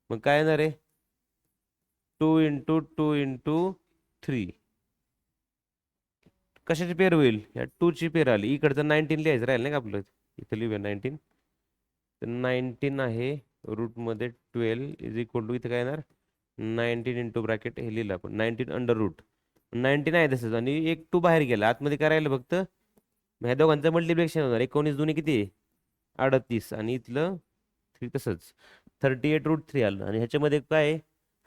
मग काय येणार आहे 2 × 2 × 3. कशाची पेअर होईल या 2ची पेअर आली. इकडचं 19 लिहायचं राहील नाही का आपलं इथं लिहूया 19. तर 19 आहे रूटमध्ये 12 इज इक्वल टू इथं काय येणार 19 इंटू ब्रॅकेट हे लिहिलं आपण 19 अंडर रूट 19 आहे तसंच आणि एक 2 बाहेर गेला आतमध्ये काय राहिलं फक्त. ह्या दोघांचं मल्टिप्लिकेशन होणार 19 दुनी किती 38 आणि इथलं 3 तसंच 38√3 आलं. आणि ह्याच्यामध्ये काय आहे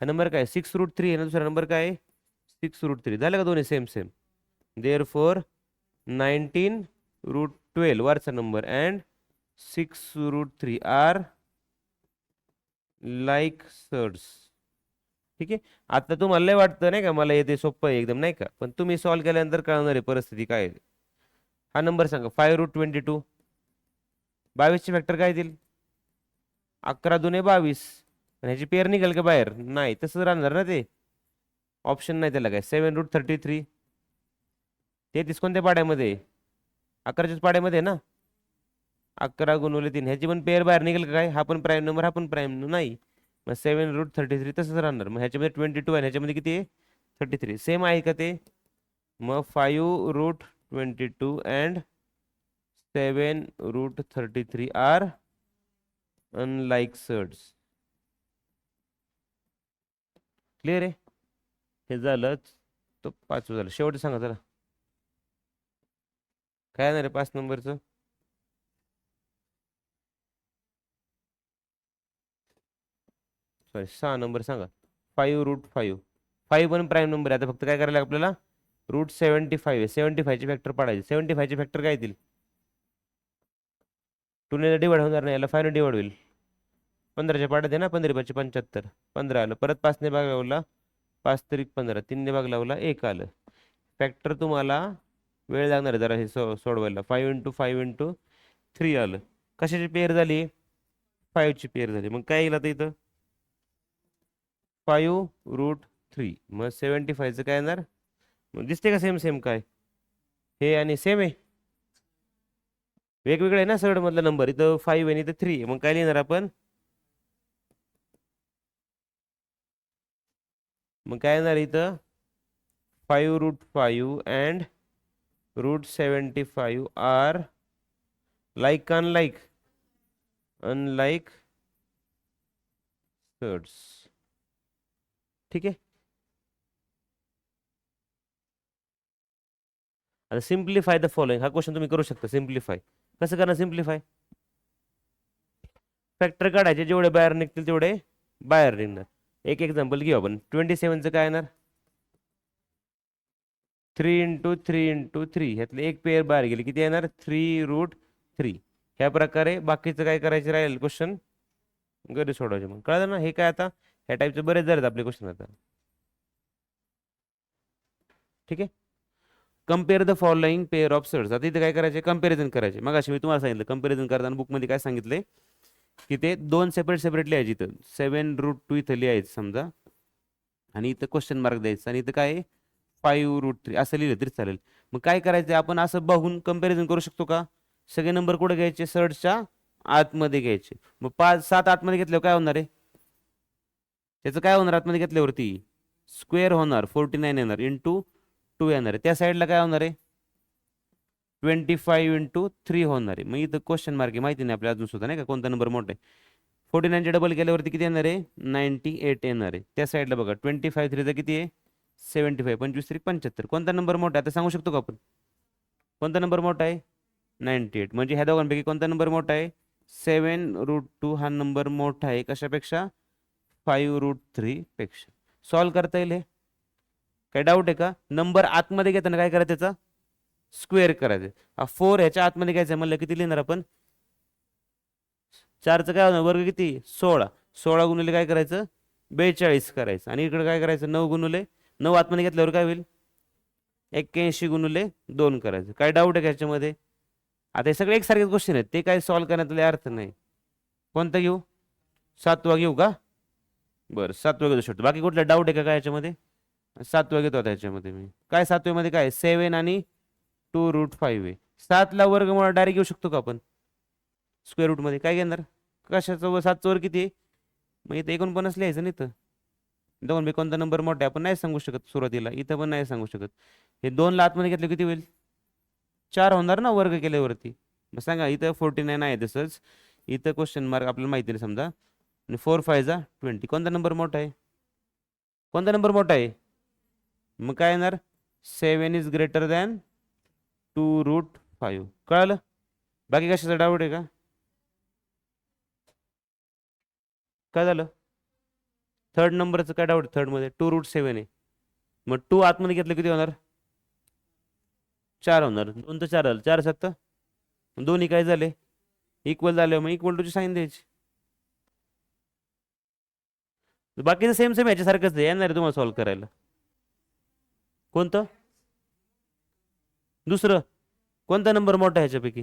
हा नंबर काय 6√3 आहे ना दुसरा नंबर काय आहे 6√3. झालं का दोन्ही सेम सेम. देअर फोर 19√12 वरचा number and 6√3 are like surds. ठीक आहे. आता तुम्हाला लय वाटतं नाही का मला येते सोपं आहे एकदम नाही का पण तुम्ही सॉल्व्ह केल्यानंतर कळणार आहे परिस्थिती काय आहे. हा नंबर सांगा 5√22. 22चे फॅक्टर काय येतील? 11 दुने 22. ह्याची पेअर निघेल का बाहेर? नाही, तसंच राहणार ना ते. ऑप्शन नाही त्याला काय. 7√33. 33 कोणत्या पाड्यामध्ये? 11च्याच पाड्यामध्ये ना. 11 × 3 ह्याची पण पेअर बाहेर निघेल का काय? हा पण प्राईम नंबर, हा पण प्राईम नंबर नाही. मग 7√33 तसंच राहणार. मग ह्याच्यामध्ये 22 आहे, ह्याच्यामध्ये किती आहे? 33. सेम आहे का ते? मग 5√22 and 7√33 are unlike surds. Clear आहे? हे झालंच. तो 5 झालं. शेवट सांगा जरा. काय येणार आहे 5 नंबरचं? सॉरी, 6 नंबर सांगा. 5√5. 5 पण प्राईम नंबर आहे. आता फक्त काय करायला लागेल आपल्याला? √75 आहे. 75चे फॅक्टर पाडायचे. 75चे फॅक्टर काय येतील? 2ने डिवाइड होणार नाही, याला 5ने डिवाइड होईल. 15च्या पाड्यात आहे ना. 15×5 = 75. 15 आलं. परत 5ने भाग लावला. 5 तरी 15. 3ने भाग लावला. 1 आलं. फॅक्टर तुम्हाला वेळ लागणार आहे जरा हे सोडवायला. 5 × 5 × 3 आलं. कशाची पेअर झाली? 5ची पेअर झाली. मग काय येईल आता इथं? 5√3. मग 75चं काय येणार? मग दिसते का सेम सेम काय? हे आणि सेम आहे. वेगवेगळे आहे ना सर्ड मधला नंबर. इथं 5 आहे, इथं 3 आहे. मग काय लिहिणार आपण? मग काय येणार इथं? 5√5 अँड √75 आर लाईक का अनलाईक? Unlike surds. ठीक आहे. आता सिम्प्लिफाय द फॉलोइंग हा क्वेश्चन तुम्ही करू शकता. सिम्प्लिफाय कसं करणार? सिम्प्लिफाय फॅक्टर काढायचे, जेवढे बाहेर निघतील तेवढे बाहेर निघणार. एक एक्झाम्पल घेऊ आपण. 27चं काय येणार? 3 × 3 × 3 ह्यातले एक पेअर बाहेर गेली, किती येणार? 3√3. ह्या प्रकारे बाकीचं काय करायचं राहील क्वेश्चन घरी सोडवायचे. मग कळलं ना? हे काय आता ह्या टाईपचे बरेच झालेत आपले क्वेश्चन आता. ठीक आहे. Compare the following pair of surds. आता इथे काय करायचे? कंपॅरिझन करायचे. मग अशी मी तुम्हाला सांगितलं कंपॅरिझन करताना बुकमध्ये काय सांगितले की ते 2 सेपरेट सेपरेट लिहायचे. इथं 7√2 इथं लिहायचं समजा, आणि इथं क्वेश्चन मार्क द्यायचं, आणि इथं काय 5√3 असं लिहिलं तरी चालेल. मग काय करायचं? आपण असं बघून कंपॅरिझन करू शकतो का? सगळे नंबर कुठे घ्यायचे? सर्ड्सच्या आतमध्ये घ्यायचे. मग 5 7 आतमध्ये घेतल्यावर काय होणार आहे? त्याचं काय होणार आतमध्ये घेतल्यावरती? स्क्वेअर होणार. 49 येणार इंटू 2 येणार आहे. त्या साईडला काय होणार आहे? 25 × 3 होणार आहे. मग इथं क्वेश्चन मार्क आहे, माहिती नाही आपल्याला अजून सुद्धा, नाही का कोणता नंबर मोठा आहे. 49चे डबल केल्यावरती किती येणार आहे? 98 येणार आहे. त्या साईडला बघा 25 3 किती आहे? 75. 25 3 75. कोणता नंबर मोठा आहे आता सांगू शकतो का आपण? कोणता नंबर मोठा आहे? 98. म्हणजे ह्या दोघांपैकी कोणता नंबर मोठा आहे? 7√2 हा नंबर मोठा आहे कशापेक्षा? 5√3 पेक्षा. सॉल्व करता येईल हे? काही डाऊट आहे का? नंबर आतमध्ये घेताना काय करायचं? त्याचा स्क्वेअर करायचं. 4 ह्याच्या आतमध्ये घ्यायचं म्हणलं किती लिहिणार आपण? 4चं काय होणार? वर्ग किती? 16. 16 गुणिले काय करायचं? 42 करायचं. आणि इकडे काय करायचं? 9 गुणिले 9 आतमध्ये घेतल्यावर काय होईल? 81 × 2 करायचं. काय डाऊट आहे का ह्याच्यामध्ये? आता हे सगळे एकसारखेच क्वेश्चन आहेत, ते काय सॉल्व करण्यात अर्थ नाही. कोणता घेऊ? 7वा घेऊ का? बरं 7वा घेऊ शकतो. बाकी कुठला डाऊट आहे का काय याच्यामध्ये? 7वा घेतो आता ह्याच्यामध्ये मी. काय 7व्यामध्ये काय? 7 आणि 2√5 आहे. 7ला वर्गमूळ डायरेक्ट घेऊ शकतो का आपण? स्क्वेअर रूट मध्ये काय घेणार? कशाचं? 7चं वर किती आहे? मग इथं 49 लिहायचं नाही. तर दोन कोणता नंबर मोठा आहे आपण नाही सांगू शकत सुरुवातीला. इथं पण नाही सांगू शकत. हे 2ला आतमध्ये घेतलं किती होईल? 4 होणार ना वर्ग केल्यावरती. मग सांगा इथं 49 आहे तसंच. इथं क्वेश्चन मार्क आपल्याला माहिती नाही समजा. आणि 4 5 जा 20. कोणता नंबर मोठा आहे? कोणता नंबर मोठा आहे? मग काय येणार? 7 इज ग्रेटर दॅन 2√5. कळालं? बाकी कशाचा डाऊट आहे का? काय झालं? थर्ड नंबरचं काय डाऊट? थर्ड मध्ये 2√7 आहे. मग 2 आतमध्ये घेतलं किती होणार? 4 होणार. 2 तर 4 झालं. 4 7 दोन्ही काय झाले? इक्वल झाले. मग इक्वल टूची साईन द्यायची. बाकीचं सेम सेम याच्यासारखंच आहे. येणार आहे तुम्हाला सॉल्व्ह करायला. कोणतं? दुसरं कोणता नंबर मोठा आहे ह्याच्यापैकी?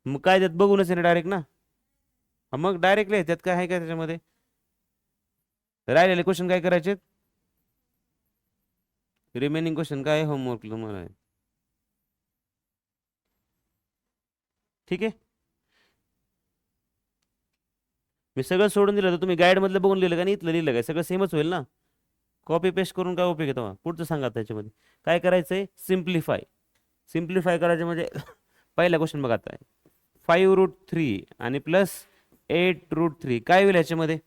मग काय त्यात बघूनच आहे ना डायरेक्ट ना. हा, मग डायरेक्टली आहे, त्यात काय आहे का त्याच्यामध्ये? राहिलेले क्वेश्चन काय करायचे? रिमेनिंग क्वेश्चन काय होमवर्क तुम्हाला आहे. ठीक आहे. मी सगळं सोडून दिलं तर तुम्ही गाईड मधलं बघून लिहिलं का नाही, इथलं लिहिलं काय, सगळं सेमच होईल ना. कॉपी पेस्ट करून काय उपयोग येतो? पुढचं सांगा त्याच्यामध्ये काय करायचंय. सिम्प्लिफाय. सिम्प्लिफाय करायचं म्हणजे पहिला क्वेश्चन बघा आता. 5√3 आणि प्लस 8√3 काय होईल याच्यामध्ये?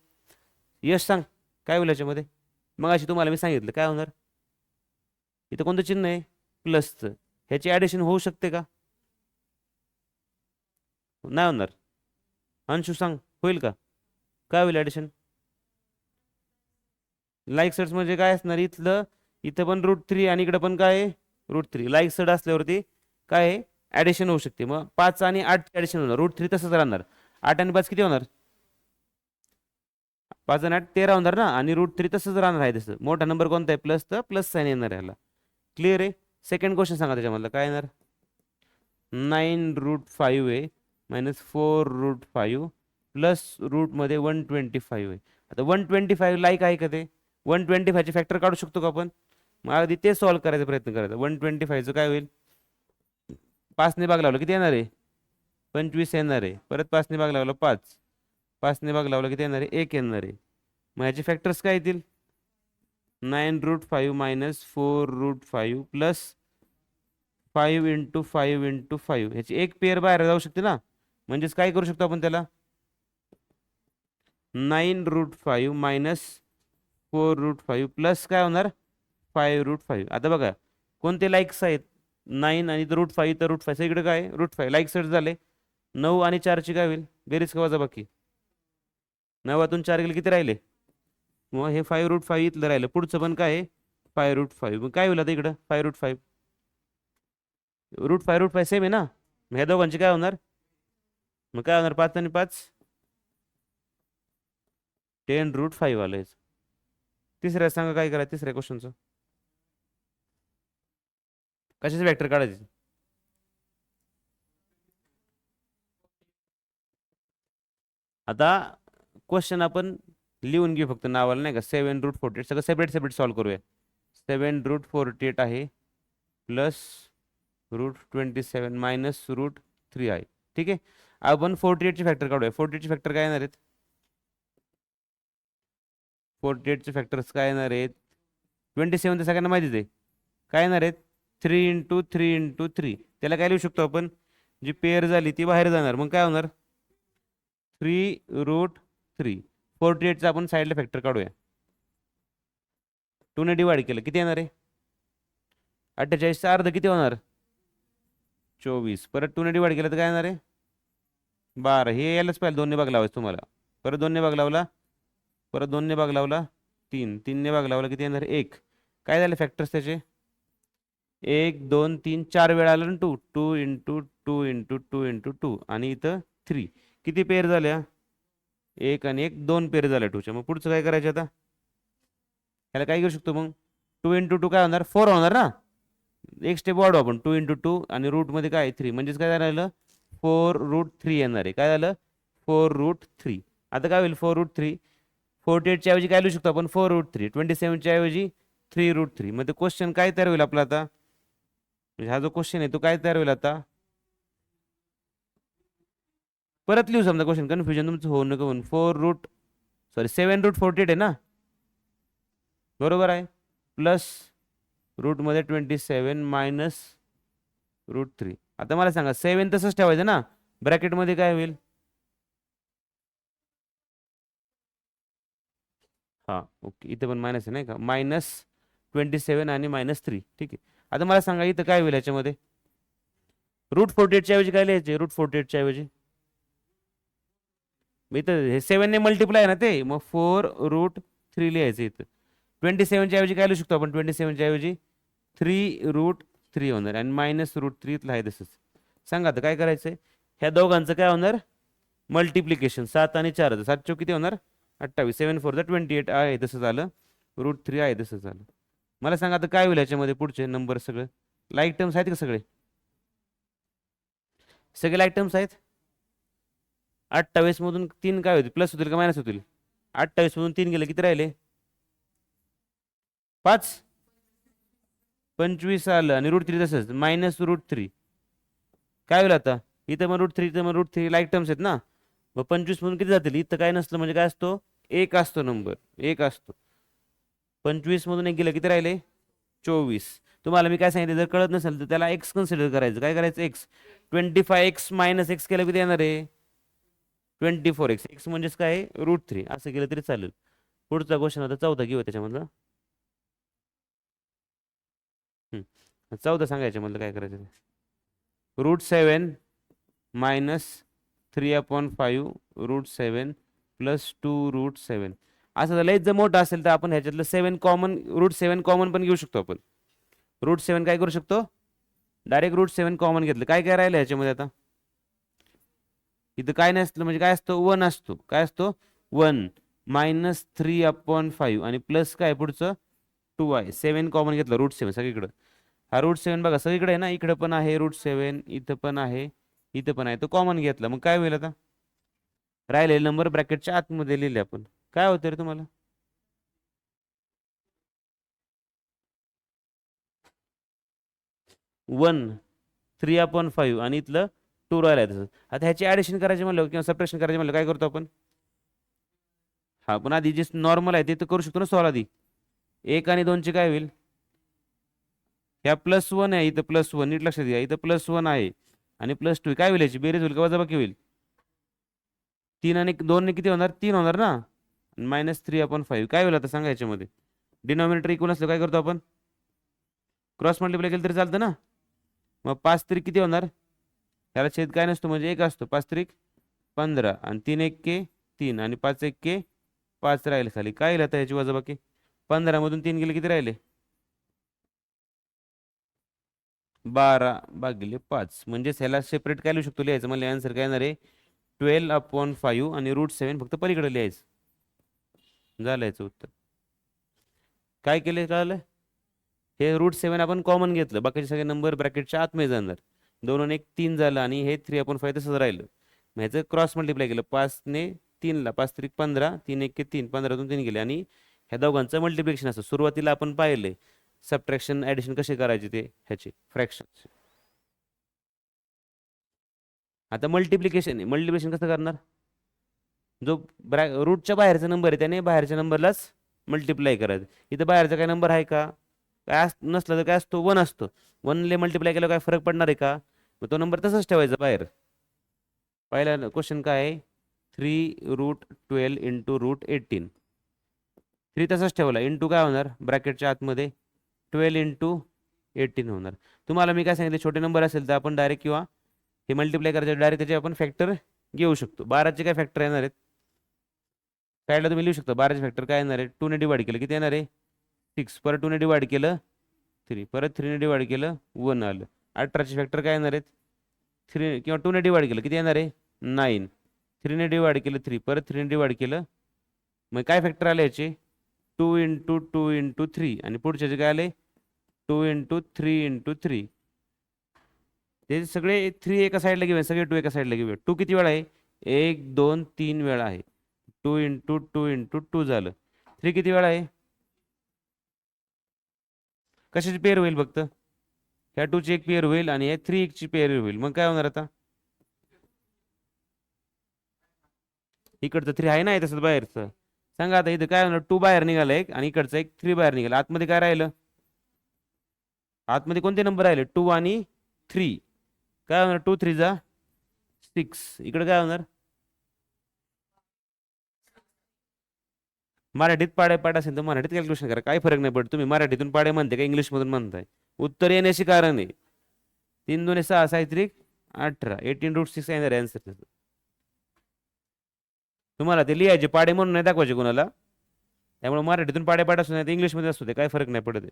यश सांग, काय होईल याच्यामध्ये? मग अशी तुम्हाला मी सांगितलं काय होणार. इथं कोणतं चिन्ह आहे? प्लसचं. ह्याची ॲडिशन होऊ शकते का? नाही होणार. अंशू सांग, होईल का? काय होईल ॲडिशन? लाईक सर्च म्हणजे काय असणार इथलं? इथं पण √3 आणि इकडं पण काय आहे? √3. लाईक सर्च असल्यावरती काय आहे? ॲडिशन होऊ शकते. मग 5 आणि 8 ॲडिशन होणार. √3 तसंच राहणार. 8 आणि 5 किती होणार? 5 आणि 8 13 होणार ना. आणि √3 तसंच राहणार आहे. तसं मोठा नंबर कोणता आहे? प्लस, तर प्लस साईन येणार आहे ह्याला. क्लिअर आहे. सेकंड क्वेश्चन सांगा त्याच्यामधलं काय येणार. 9√5 आहे -4√5 प्लस रूटमध्ये 125 आहे. आता 125 लाईक आहे का ते? 125चे फॅक्टर काढू शकतो का आपण? मग आधी ते सॉल्व्ह करायचा प्रयत्न करायचा. 125चं काय होईल? 5ने भाग लावलं किती येणार आहे? 25 येणार आहे. परत 5ने भाग लावलं 5. 5ने भाग लावलं किती येणार आहे? 1 येणार आहे. मग ह्याचे फॅक्टर्स काय येतील? 9√5 -4√5 प्लस 5 × 5 × 5 ह्याची एक पेअर बाहेर जाऊ शकते ना. म्हणजेच काय करू शकतो आपण त्याला? 9√5 -4√5 प्लस काय होणार? 5√5. आता बघा कोणते लाईक्स आहेत? 9 आणि √5 तर √5 सगळीकडे काय √5 लाईक सर्च झाले. 9 आणि 4ची काय होईल? बेरीज का वजाबाकी? 9तून 4 गेले किती राहिले? मग हे 5√5 इथलं राहिलं. पुढचं पण काय आहे? 5√5. मग काय होईल आता इकडं? 5√5 √5 सेम आहे ना. मग ह्या दोघांची काय होणार? मग काय होणार? 5 आणि 5 10√5 आलं. तिसऱ्या सांगा काय करा तिसऱ्या क्वेश्चनचं. कशाचे वेक्टर काढायचे? आता क्वेश्चन आपण लिहून घेऊ फक्त नावाला नाही का. 7√48 सगळं सेपरेट सेपरेट सॉल्व्ह करूया. 7√48 आहे प्लस √27 मायनस √3 आहे. ठीक आहे. आपण 48चे फॅक्टर काढूया. 48चे फॅक्टर काय येणार आहेत? 48चे फॅक्टर्स काय येणार आहेत? 27 तर सगळ्यांना माहितीच आहे. काय येणार आहेत? 3 × 3 × 3. त्याला काय लिहू शकतो आपण? जी पेअर झाली ती बाहेर जाणार. मग काय होणार? 3√3. 48चा आपण साईडला फॅक्टर काढूया. 2 ने डिवाइड केलं किती येणार आहे? 48चा अर्ध किती होणार? 24. परत 2 ने डिवाइड केलं तर काय येणार आहे? 12. हे यायलाच पाहिजे. 2 ने भाग लावायचं तुम्हाला. परत 2 ने भाग लावला. परत 2 ने भाग लावला 3. 3 ने भाग लावला किती येणार? 1. काय झाले फॅक्टर्स त्याचे? 1 2 3 4 वेळा आलं ना 2. 2 × 2 × 2 × 2 आणि इथं 3. किती पेअर झाल्या? 1 आणि 1 2 पेअर झाल्या 2च्या. मग पुढचं काय करायचं आता? ह्याला काय करू शकतो मग? 2 × 2 काय होणार? 4 होणार ना. एक स्टेप वाढू आपण. 2 × 2 आणि रूटमध्ये काय 3 म्हणजेच काय झालं? 4√3 येणार आहे. काय झालं? 4√3. आता काय होईल? 4√3. 48च्या ऐवजी काय लिहू शकतो आपण? 4√3. 27च्या ऐवजी 3√3. मग ते क्वेश्चन काय तयार होईल आपला आता? म्हणजे हा जो क्वेश्चन आहे तो काय तयार होईल आता? परत लिहू समजा क्वेश्चन, कन्फ्युजन तुमचं होऊ नको म्हणून. 7√48 आहे ना. बरोबर आहे. प्लस रूटमध्ये 27 मायनस √3. आता मला सांगा 7 तसंच ठेवायचं ना. ब्रॅकेटमध्ये काय होईल? हां ओके. इथे पण मायनस आहे नाही का. -27 आणि -3. ठीक आहे. आता मला सांगा इथं काय होईल याच्यामध्ये? √48च्या ऐवजी काय लिहायचे? √48च्या ऐवजी इथं हे 7 ने मल्टिप्लाय आहे ना ते. मग 4√3 लिहायचं इथं. 27च्या ऐवजी काय लिहू शकतो आपण? 27च्या ऐवजी 3√3 होणार आणि -√3 इथलं आहे तसंच. सांगा आता काय करायचंय? ह्या दोघांचं काय होणार? मल्टिप्लिकेशन. 7 आणि 4. 7 चौक किती होणार? 28. 7 4 28 आहे तसं झालं. √3 आहे तसं झालं. मला सांगा आता काय होईल याच्यामध्ये पुढचे नंबर सगळे? लाईक टर्म्स आहेत का सगळे? सगळे आयटम्स आहेत. 28 मधून 3 काय होतील, प्लस होतील का मायनस होतील? 28 मधून 3 गेले किती राहिले? 5. 25 आलं आणि रूट 3 तसंच -√3. काय होईल आता? इथं मग √3, इथं मग √3 लाईक टर्म्स आहेत ना. मग 25 मधून किती जातील? इथं काय नसलं म्हणजे काय असतो? एक असतो नंबर, एक असतो. 25 मधून एक गेलं किती राहिले? 24. तुम्हाला मी काय सांगितलं, जर कळत नसेल तर त्याला एक्स कन्सिडर करायचं. काय करायचं? एक्स. 25x मायनस एक्स केलं किती येणार आहे? 24x. एक्स म्हणजेच काय? √3. असं केलं तरी चालेल. पुढचा क्वेश्चन होता 14 घेऊ त्याच्यामधलं. 14 सांगायच्या मधलं काय करायचं? √7 मायनस 3/5 √7 प्लस 2√7. असं झालं जर मोठं असेल तर आपण ह्याच्यातलं 7 कॉमन, √7 कॉमन पण घेऊ शकतो आपण. √7 काय करू शकतो? डायरेक्ट √7 कॉमन घेतलं. काय काय राहिलं ह्याच्यामध्ये आता? इथं काय नसलं म्हणजे काय असतो? 1 असतो. काय असतो? 1 मायनस 3/5 आणि प्लस काय पुढचं? 2 आहे. 7 कॉमन घेतलं √7 सगळीकडं. हा √7 बघा सगळीकडे आहे ना, इकडे पण आहे √7, इथं पण आहे, इथं पण आहे. तो कॉमन घेतला. मग काय होईल आता? राहिलेले नंबर ब्रॅकेटच्या आतमध्ये लिहिले आपण. काय होतं रे तुम्हाला? 1 3/5 आणि इथलं 2 राहिलं तसं. आता ह्याची ऍडिशन करायची म्हणलं किंवा सबट्रॅक्शन करायची म्हणलं काय करतो आपण? हा पण आधी जे नॉर्मल आहे ते तर करू शकतो ना सॉल्व आधी. 1 आणि 2 चे काय होईल? ह्या +1 आहे, इथं +1 नीट लक्षात घ्या. इथं +1 आहे आणि +2 काय होईल? याची बेरीज होईल का वजाबाकी होईल? 3 आणि 2 ने किती होणार? 3 होणार ना. -3/5 काय होईल आता सांगा याच्यामध्ये? डिनॉमिनेटर इक्वल असलं काय करतो आपण? क्रॉस मल्टिप्लाय केलं तरी चालतं ना. मग 5 त्रिक किती होणार? त्याला छेद काय नसतो म्हणजे 1 असतो. 5 त्रिक 15 आणि 3 1 3 आणि 5 1 5 राहिले खाली. काय येईल आता याची वजाबाकी? 15 मधून 3 गेले किती राहिले? 12/5. म्हणजेच ह्याला सेपरेट काय लिहू शकतो? लिहायचं मला आन्सर काय येणार आहे? 12/5 आणि √7 फक्त पलीकडे लिहायचं. झालं याचं उत्तर. काय केलं कळलं? हे √7 आपण कॉमन घेतलं, बाकीचे सगळे नंबर ब्रॅकेटच्या आतमध्ये जाणार. 2 आणि 1 3 झालं आणि हे 3/5 तसंच राहिलं. मग ह्याचं क्रॉस मल्टिप्लाय केलं 5 ने 3 ला, 5 त्रिक 15, 3 1 3, 15तून 3 गेले आणि ह्या दोघांचं मल्टिप्लिकेशन असतं. सुरुवातीला आपण पाहिले सबट्रॅक्शन ऍडिशन कसे करायचे ते ह्याचे फ्रॅक्शन. आता मल्टिप्लिकेशन कसं करणार? जो रूटच्या बाहेरचा नंबर आहे त्याने बाहेरच्या नंबरलाच मल्टिप्लाय करायचं. इथं बाहेरचा काय नंबर आहे का? काय नसलं तर काय असतो? 1 असतो. 1 ले मल्टिप्लाय केल्यावर काय फरक पडणार आहे का? मग तो नंबर तसाच ठेवायचा बाहेर. पहिला क्वेश्चन काय आहे? 3√12 इंटू √18. 3 तसाच ठेवला. इंटू काय होणार ब्रॅकेटच्या आतमध्ये? 12 इंटू 18 होणार. तुम्हाला मी काय सांगितलं, छोटे नंबर असेल तर आपण डायरेक्ट किंवा हे मल्टिप्लाय करायचे डायरेक्ट त्याचे आपण फॅक्टर घेऊ शकतो. 12चे काय फॅक्टर येणार आहेत? साईडला तुम्ही लिहू शकता. 12चे फॅक्टर काय येणार आहे? 2 ने डिवाइड केलं किती येणार आहे? 6. परत 2 ने डिवाइड केलं 3. परत 3 ने डिवाइड केलं 1 आलं. 18चे फॅक्टर काय येणार आहेत? 3 किंवा 2 ने डिवाइड केलं किती येणार आहे? 9. 3 ने डिवाइड केलं 3. परत 3 ने डिवाइड केलं. मग काय फॅक्टर आले याचे? 2 इंटू 2 इंटू 3 आणि पुढचे काय आले? 2 इंटू 3 इंटू 3. ते सगळे 3 एका साईडला घेऊया, सगळे 2 एका साईडला घेऊया. 2 किती वेळा आहे? 1 2 3 वेळा आहे. 2 इंटू 2 इंटू 2 झालं. 3 किती वेळा आहे? कशाची पेअर होईल फक्त? ह्या 2 ची एक पेअर होईल आणि ह्या 3 ची पेअर होईल. मग काय होणार आता? इकडचं 3 आहे ना तसंच बाहेरचं. सांगा आता इथं काय होणार? 2 बाहेर निघाला एक आणि इकडचं एक 3 बाहेर निघाला. आतमध्ये काय राहिलं? आतमध्ये कोणते नंबर राहिले? 2 आणि 3. काय होणार? 2 3 जा 6. इकडे काय होणार? मराठीत पाडे पाठ असेल तर मराठीत कॅल्क्युलेशन करा. काही फरक नाही पडत. तुम्ही मराठीतून पाडे म्हणते का इंग्लिशमधून म्हणताय? उत्तर येण्याचे कारण आहे 3 2 6 6 त्रिक 18. 18√6 येणार आन्सर त्याचं. तुम्हाला ते लिहायचे पाडे म्हणून नाही दाखवायचे कोणाला. त्यामुळे मराठीतून पाडे पाठ असू नाही तर इंग्लिशमध्ये असू दे काही फरक नाही पडत.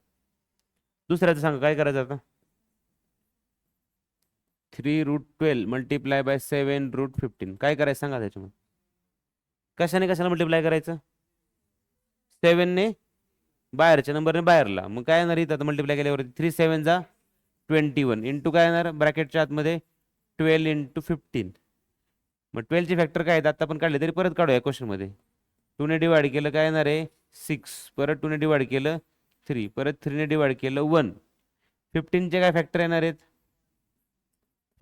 दुसऱ्याचं सांगा काय करायचं आता? 3√12 मल्टिप्लाय बाय 7√15 काय करायचं सांगा त्याच्यामध्ये? कशाने कशाला मल्टिप्लाय करायचं? 7 ने बाहेरच्या नंबरने बाहेरला. मग काय येणार इथं आता मल्टिप्लाय केल्यावरती? 3 7 जा 21 इंटू काय येणार ब्रॅकेटच्या आतमध्ये? 12 × 15. मग 12चे फॅक्टर काय आहेत आता आपण काढले तरी परत काढूया क्वेश्चनमध्ये. 2ने डिवाइड केलं काय येणार आहे 6, परत 2ने डिवाइड केलं 3, परत 3ने डिवाइड केलं 1. 15चे काय फॅक्टर येणार आहेत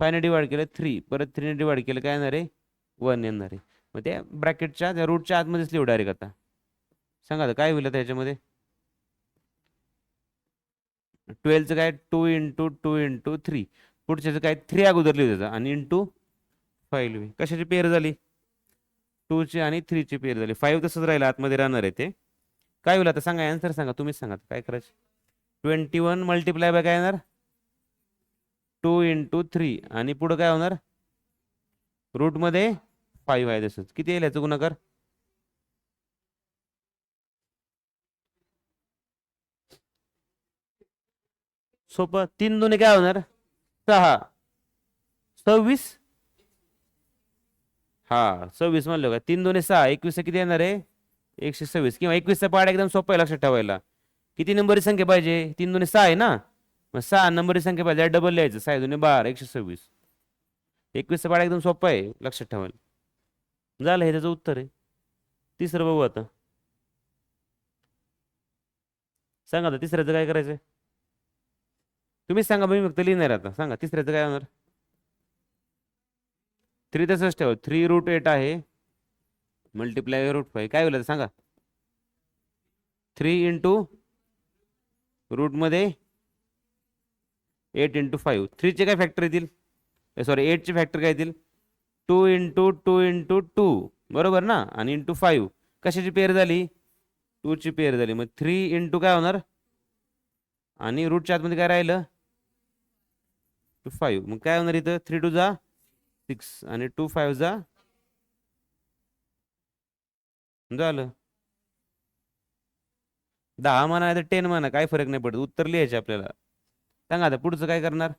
5ने डिवाइड केलं 3, परत 3ने डिवाइड केलं काय येणार आहे 1 येणार आहे. मग त्या ब्रॅकेटच्या त्या रूटच्या आतमध्येच लिहू डायरेक्ट आता. सांगा आता काय होईल त्याच्यामध्ये. 12चं काय 2 × 2 × 3. पुढच्याचं काय 3 अगोदर लिहू त्याचा आणि इंटू 5 लिहू. कशाची पेअर झाली 2ची आणि 3ची पेअर झाली. 5 तसंच राहिलं आतमध्ये राहणार आहे ते. काय होईल आता सांगा आन्सर सांगा तुम्हीच सांगा काय करायचं. 21 मल्टिप्लाय बाय काय येणार 2 × 3 आणि पुढं काय होणार रूटमध्ये 5 आहे तसंच. किती येईल याचं गुणाकार सोपं. 3 2 काय होणार 6, 26. हा 26 म्हणलं का 3 2 6, 21 किती येणार आहे 126. किंवा 21चा पाढा एकदम सोपा आहे लक्षात ठेवायला. किती नंबरची संख्या पाहिजे 3 2 6 आहे ना. मग 6 नंबरची संख्या पाहिजे डबल लिहायचं 6 2 12 126. 21चा पाढा एकदम सोपा आहे लक्षात ठेवायला. झालं हे त्याचं उत्तर आहे. तिसरं बघू आता. सांगा आता तिसऱ्याचं काय करायचं तुम्हीच सांगा. मी फक्त लिहिणार आता. सांगा तिसऱ्याचं काय होणार 3 तसंच ठेवा 3 √8 आहे मल्टिप्लाय √5 काय होईल सांगा 3 × रूटमध्ये 8 × 5. 3चे काय फॅक्टर येतील सॉरी 8चे फॅक्टर काय येतील 2 × 2 × 2 बरोबर ना. आणि इंटू 5 कशाची पेअर झाली 2ची पेअर झाली. मग 3 × काय होणार आणि रूटच्या आतमध्ये काय राहिलं 5. मग काय होणार इथं 3 2 जा 6 आणि 2 5 जा झालं 10 म्हणा तर 10 म्हणा काय फरक नाही पडत. उत्तर लिहायचे आपल्याला. सांगा आता पुढचं काय करणार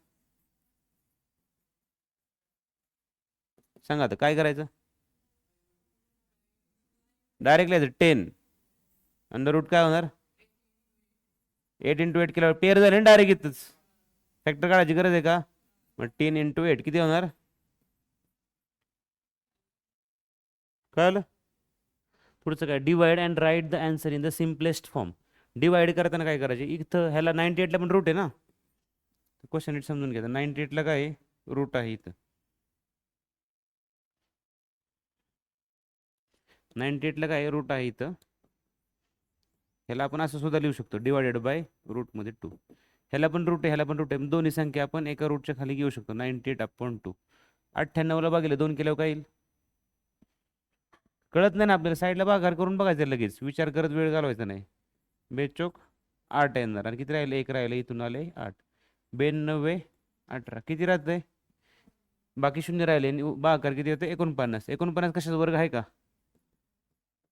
सांगा आता काय करायचं. डायरेक्ट लिहायचं 10 अंडर रूट काय होणार 8 × 8 केल्यावर पेअर झाले ना डायरेक्ट इथंच. फॅक्टर काढायची गरज आहे का. मग 10 × 8 किती होणार कळलं. पुढचं काय divide and write the answer in the simplest form. Divide करताना काय करायचे इथं ह्याला 98ला पण रूट आहे ना. क्वेश्चन नीट समजून घ्या 98ला काय रूट आहे इथं 98ला काय रूट आहे इथं. ह्याला आपण असं सुद्धा लिहू शकतो डिवायडेड बाय रूटमध्ये 2. ह्याला पण रूट आहे ह्याला पण रूट आहे. दोन्ही संख्या आपण एका रूटच्या खाली घेऊ शकतो 98/2. 98ला बघितलं 2 केल्यावर काय येईल कळत नाही ना आपल्याला. साईडला भागाकार करून बघायचं लगेच. विचार करत वेळ घालवायचा नाही. बेचोक 8 येणार आणि किती राहिले 1 राहिले इथून आले 8. 92 18 किती राहतंय बाकी 0 राहिले आणि भागाकार किती होते 49. 49 कशाचा वर्ग आहे का.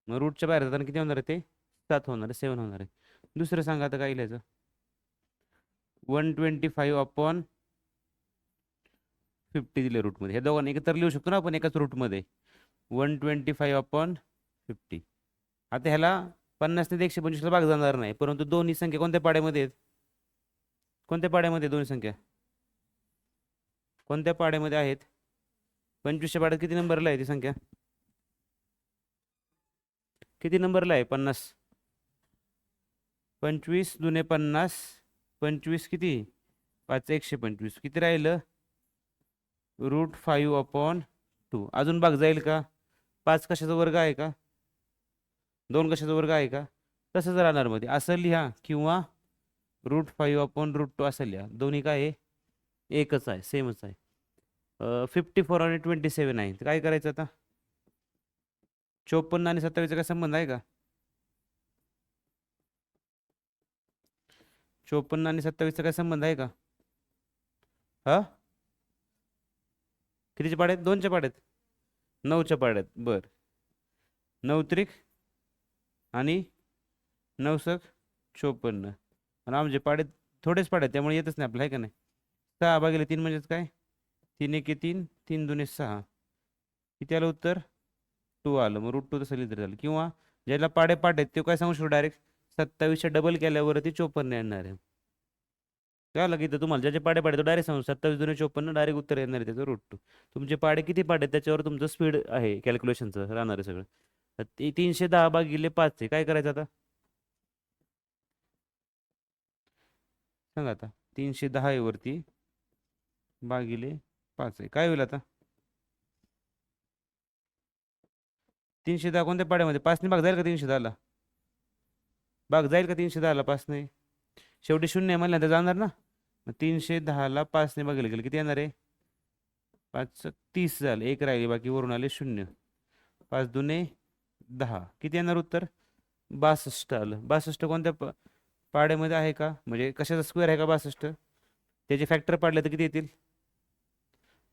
मग रूटच्या बाहेर जाताना किती होणार आहे ते 7 होणार आहे 7 होणार आहे. दुसरं सांगा आता काय लिहायचं 125/50 दिले रूटमध्ये. हे दोघांना एकत्र लिहू शकतो ना आपण एकाच रूटमध्ये 125/50. आता ह्याला 50 ते 125ला भाग जाणार नाही परंतु दोन्ही संख्या कोणत्या पाड्यामध्ये आहेत कोणत्या पाड्यामध्ये दोन्ही संख्या कोणत्या पाड्यामध्ये आहेत 25च्या पाड्यात किती नंबरला आहे ती संख्या किती नंबरला आहे 50. 25 दुने 50 25 किती 5 125 किती राहिलं √5/2. अजून भाग जाईल का 5 कशाचा वर्ग आहे का 2 कशाचा वर्ग आहे का तसंच राहणार मध्ये असं लिहा किंवा √5/√2 असं लिहा. दोन्ही काय आहे एकच आहे सेमच आहे. 54 आणि 27 आहे. काय करायचं आता 54 आणि 27चा काय संबंध आहे का 54 आणि 27चा काय संबंध आहे का हा कितीच्या पाड्यात 2च्या पाड्यात 9च्या पाड्यात. बर 9 त्रिक आणि 9 सक 54 आणि आमचे पाड्यात थोडेच पाड्यात त्यामुळे येतच नाही आपलं आहे का नाही. 6 भागिले 3 म्हणजेच काय 3 1 3 3 2 6 किती आलं उत्तर 2 आलं. मग √2 तसं लिहिलं झालं. किंवा ज्याला पाडे पाठ आहेत ते काय सांगू शकतो डायरेक्ट 27च्या डबल केल्यावरती 54 येणार आहे. काय की तर तुम्हाला ज्याचे पाडे पाडे तो डायरेक्ट सांगू 27 2 54 डायरेक्ट उत्तर येणार आहे त्याचं रूट 2. तुमचे पाडे किती पाडे आहेत त्याच्यावर तुमचं स्पीड आहे कॅल्क्युलेशनचं राहणार आहे सगळं. तर ते 310 भागिले 5 आहे काय करायचं आता सांगा आता. 310 आहे वरती भागिले 5 आहे काय होईल आता. 310 कोणत्या पाड्यामध्ये 5ने भाग जाईल का 310ला. भाग जाईल का 310ला 5ने. शेवटी शून्य आहे म्हणल्यानंतर जाणार ना. मग 310ला 5ने भागले गेले किती येणार आहे. 5 30 झालं एक राहिले बाकी वरून आले 0. 5 दुने 10 किती येणार उत्तर 62 आलं. 62 कोणत्या पाड्यामध्ये आहे का म्हणजे कशाचा स्क्वेअर आहे का 62. त्याचे फॅक्टर पाडले तर किती येतील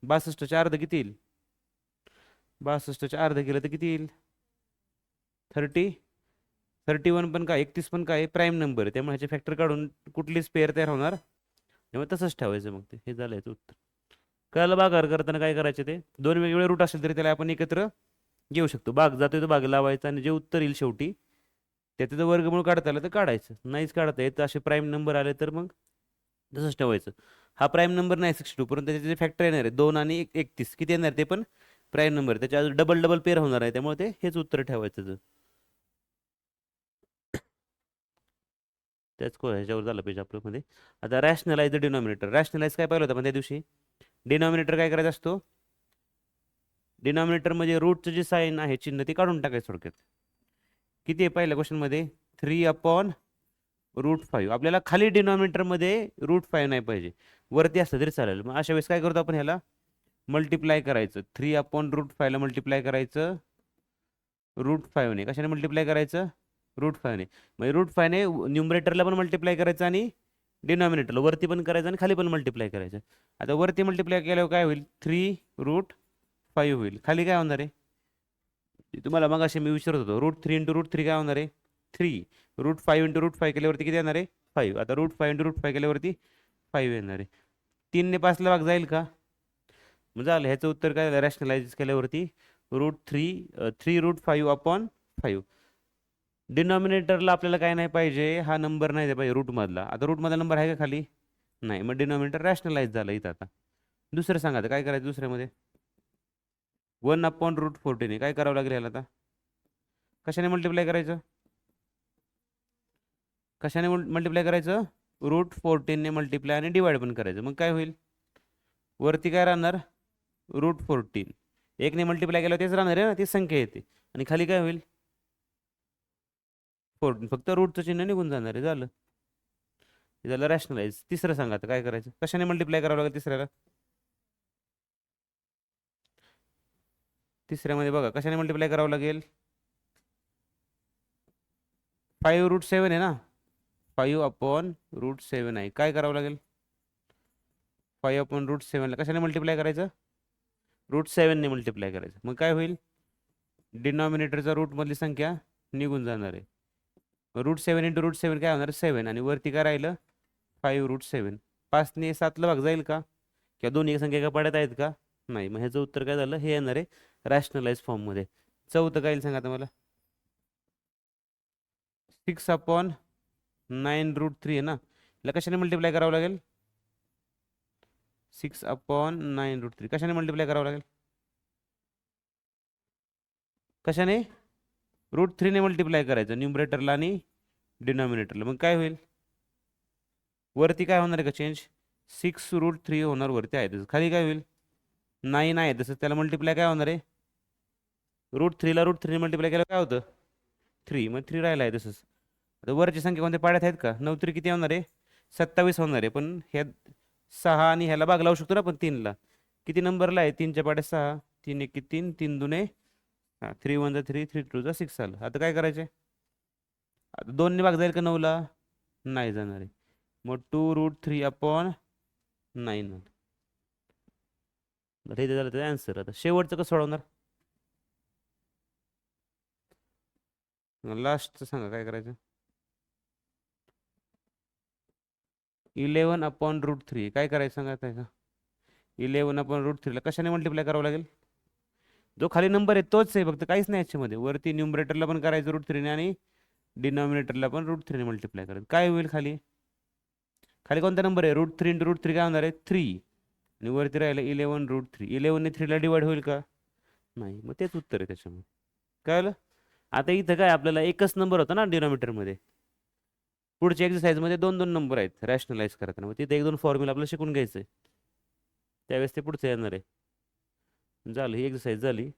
62च्या अर्ध किती येईल. 62च्या अर्ध केलं तर किती येईल 30. 31 पण काय 31 पण काय प्राईम नंबर आहे त्यामुळे ह्याचे फॅक्टर काढून कुठलीच पेअर तयार होणार त्यामुळे तसंच ठेवायचं. मग ते हे झालं याचं उत्तर. कळलं भागाकार करताना काय करायचे ते दोन वेगवेगळे रूट असेल तरी त्याला आपण एकत्र घेऊ शकतो. भाग जातोय तो भाग लावायचा आणि जे उत्तर येईल शेवटी त्याचं जर वर्गमूळ काढता आलं तर काढायचं नाहीच काढता येत असे प्राईम नंबर आले तर मग तसंच ठेवायचं. हा प्राईम नंबर नाही 62 परंतु त्याचे जे फॅक्टर येणार आहे 2 आणि 31 किती येणार ते पण प्राईम नंबर त्याच्या डबल डबल पेअर होणार आहे त्यामुळे ते हेच उत्तर ठेवायचं. त्याच ह्याच्यावर झालं पाहिजे आपल्यामध्ये. आता रॅशनलाइज द डिनॉमिनेटर. रॅशनलाइज काय पाहिलं होतं पण त्या दिवशी डिनॉमिनेटर काय करायचं असतो डिनॉमिनेटर म्हणजे रूटचं जे साईन आहे चिन्ह ते काढून टाकायचं थोडक्यात. किती आहे पहिल्या क्वेश्चनमध्ये 3/√5 आपल्याला खाली डिनॉमिनेटरमध्ये √5 नाही पाहिजे वरती असलं तरी चालेल. मग अशा वेळेस काय करतो आपण ह्याला मल्टिप्लाय करायचं 3/√5 ला मल्टिप्लाय करायचं √5ने. कशाने मल्टिप्लाय करायचं √5ने. म्हणजे √5ने न्युमरेटरला पण मल्टिप्लाय करायचं आणि डिनॉमिनेटरला वरती पण करायचं आणि खाली पण मल्टिप्लाय करायचं. आता वरती मल्टिप्लाय केल्यावर काय होईल 3√5 होईल. खाली काय होणार आहे तुम्हाला मग असे मी विचारत होतो √3 × √3 काय होणार आहे 3. √5 × √5 केल्यावरती किती येणार आहे 5. आता √5 × √5 केल्यावरती 5 येणार आहे. 3ने 5ला भाग जाईल का मग झालं ह्याचं उत्तर काय झालं रॅशनलाइज केल्यावरती √3 √5/5. डिनॉमिनेटरला आपल्याला काय नाही पाहिजे हा नंबर नाही पाहिजे रूटमधला. आता रूटमधला नंबर आहे का खाली नाही मग डिनॉमिनेटर रॅशनलाइज झालं इथं. आता दुसरं सांगा काय करायचं दुसऱ्यामध्ये 1/√14 काय करावं लागेल ह्याला आता कशाने मल्टिप्लाय करायचं कशाने मल्टिप्लाय करायचं √14ने मल्टिप्लाय आणि डिवाइड पण करायचं. मग काय होईल वरती काय राहणार √14 1ने मल्टिप्लाय केलं तेच राहणार आहे ना तीच संख्या येते आणि खाली काय होईल 14 फक्त रूटचं चिन्ह निघून जाणार आहे. झालं हे झालं रॅशनलाइज. तिसरं सांगा आता काय करायचं कशाने मल्टिप्लाय करावं लागेल तिसऱ्याला. तिसऱ्यामध्ये बघा कशाने मल्टिप्लाय करावं लागेल 5√7 आहे ना 5/√7 आहे. काय करावं लागेल 5/√7ला कशाने मल्टिप्लाय करायचं √7ने मल्टिप्लाय करायचं. मग काय होईल डिनॉमिनेटरचा रूटमधली संख्या निघून जाणार आहे. √7 × √7 काय होणार 7 आणि वरती काय राहिलं 5√7. 5ने 7ला भाग जाईल का किंवा दोन्ही संख्या का पाड्यात आहेत का नाही. मग ह्याचं उत्तर काय झालं हे येणार आहे रॅशनलाइज फॉर्ममध्ये. चौथं काय येईल सांगा आता मला 6/9√3 आहे ना याला कशाने मल्टिप्लाय करावं लागेल 6/9√3 कशाने मल्टिप्लाय करावं लागेल कशाने √3ने मल्टिप्लाय करायचं न्युमरेटरला आणि डिनॉमिनेटरला. मग काय होईल वरती काय होणार आहे का चेंज 6√3 होणार वरती आहे तसं खाली काय होईल 9 आहे तसं त्याला मल्टिप्लाय काय होणार आहे √3ला √3ने मल्टिप्लाय केलं काय होतं 3 मग 3 राहिला आहे तसंच. आता वरची संख्या कोणत्या पाड्यात आहेत का 9 किती होणार आहे 27 होणार आहे. पण ह्या 6 आणि ह्याला भाग लावू शकतो ना आपण 3ला किती नंबरला आहे 3च्या पाड्यात 6 3 1 3 3 2 3 1 3 3 2 6 आलं. आता काय करायचे आता 2ने भाग जाईल का 9ला नाही जाणार आहे. मग 2√3/9 हे झालं त्याचा आन्सर. आता शेवटचं कसं सोडवणार लास्टचं सांगा काय करायचं 11/√3 काय करायचं सांगा त्याचा 11/√3ला कशाने मल्टिप्लाय करावं लागेल जो खाली नंबर आहे तोच आहे फक्त काहीच नाही याच्यामध्ये. वरती न्युमरेटरला पण करायचं √3ने आणि डिनॉमिनेटरला पण √3ने मल्टिप्लाय करायचं. काय होईल खाली खाली कोणता नंबर आहे? रूट 3 इंटू रूट 3 काय होणार आहे? 3. आणि वरती राहिलं 11√3. 11ने 3ला डिवाइड होईल का? नाही. मग तेच उत्तर आहे त्याच्यामध्ये. कळलं? आता इथं काय आपल्याला एकच नंबर होता ना डिनॉमिनेटरमध्ये. पुढच्या एक्सरसाइजमध्ये 2 2 नंबर आहेत रॅशनलाइज करताना. मग तिथे 1 2 फॉर्म्युला आपल्याला शिकून घ्यायचं आहे. त्यावेळेस ते पुढचं येणार आहे. झालं, ही एक्सरसाइज झाली.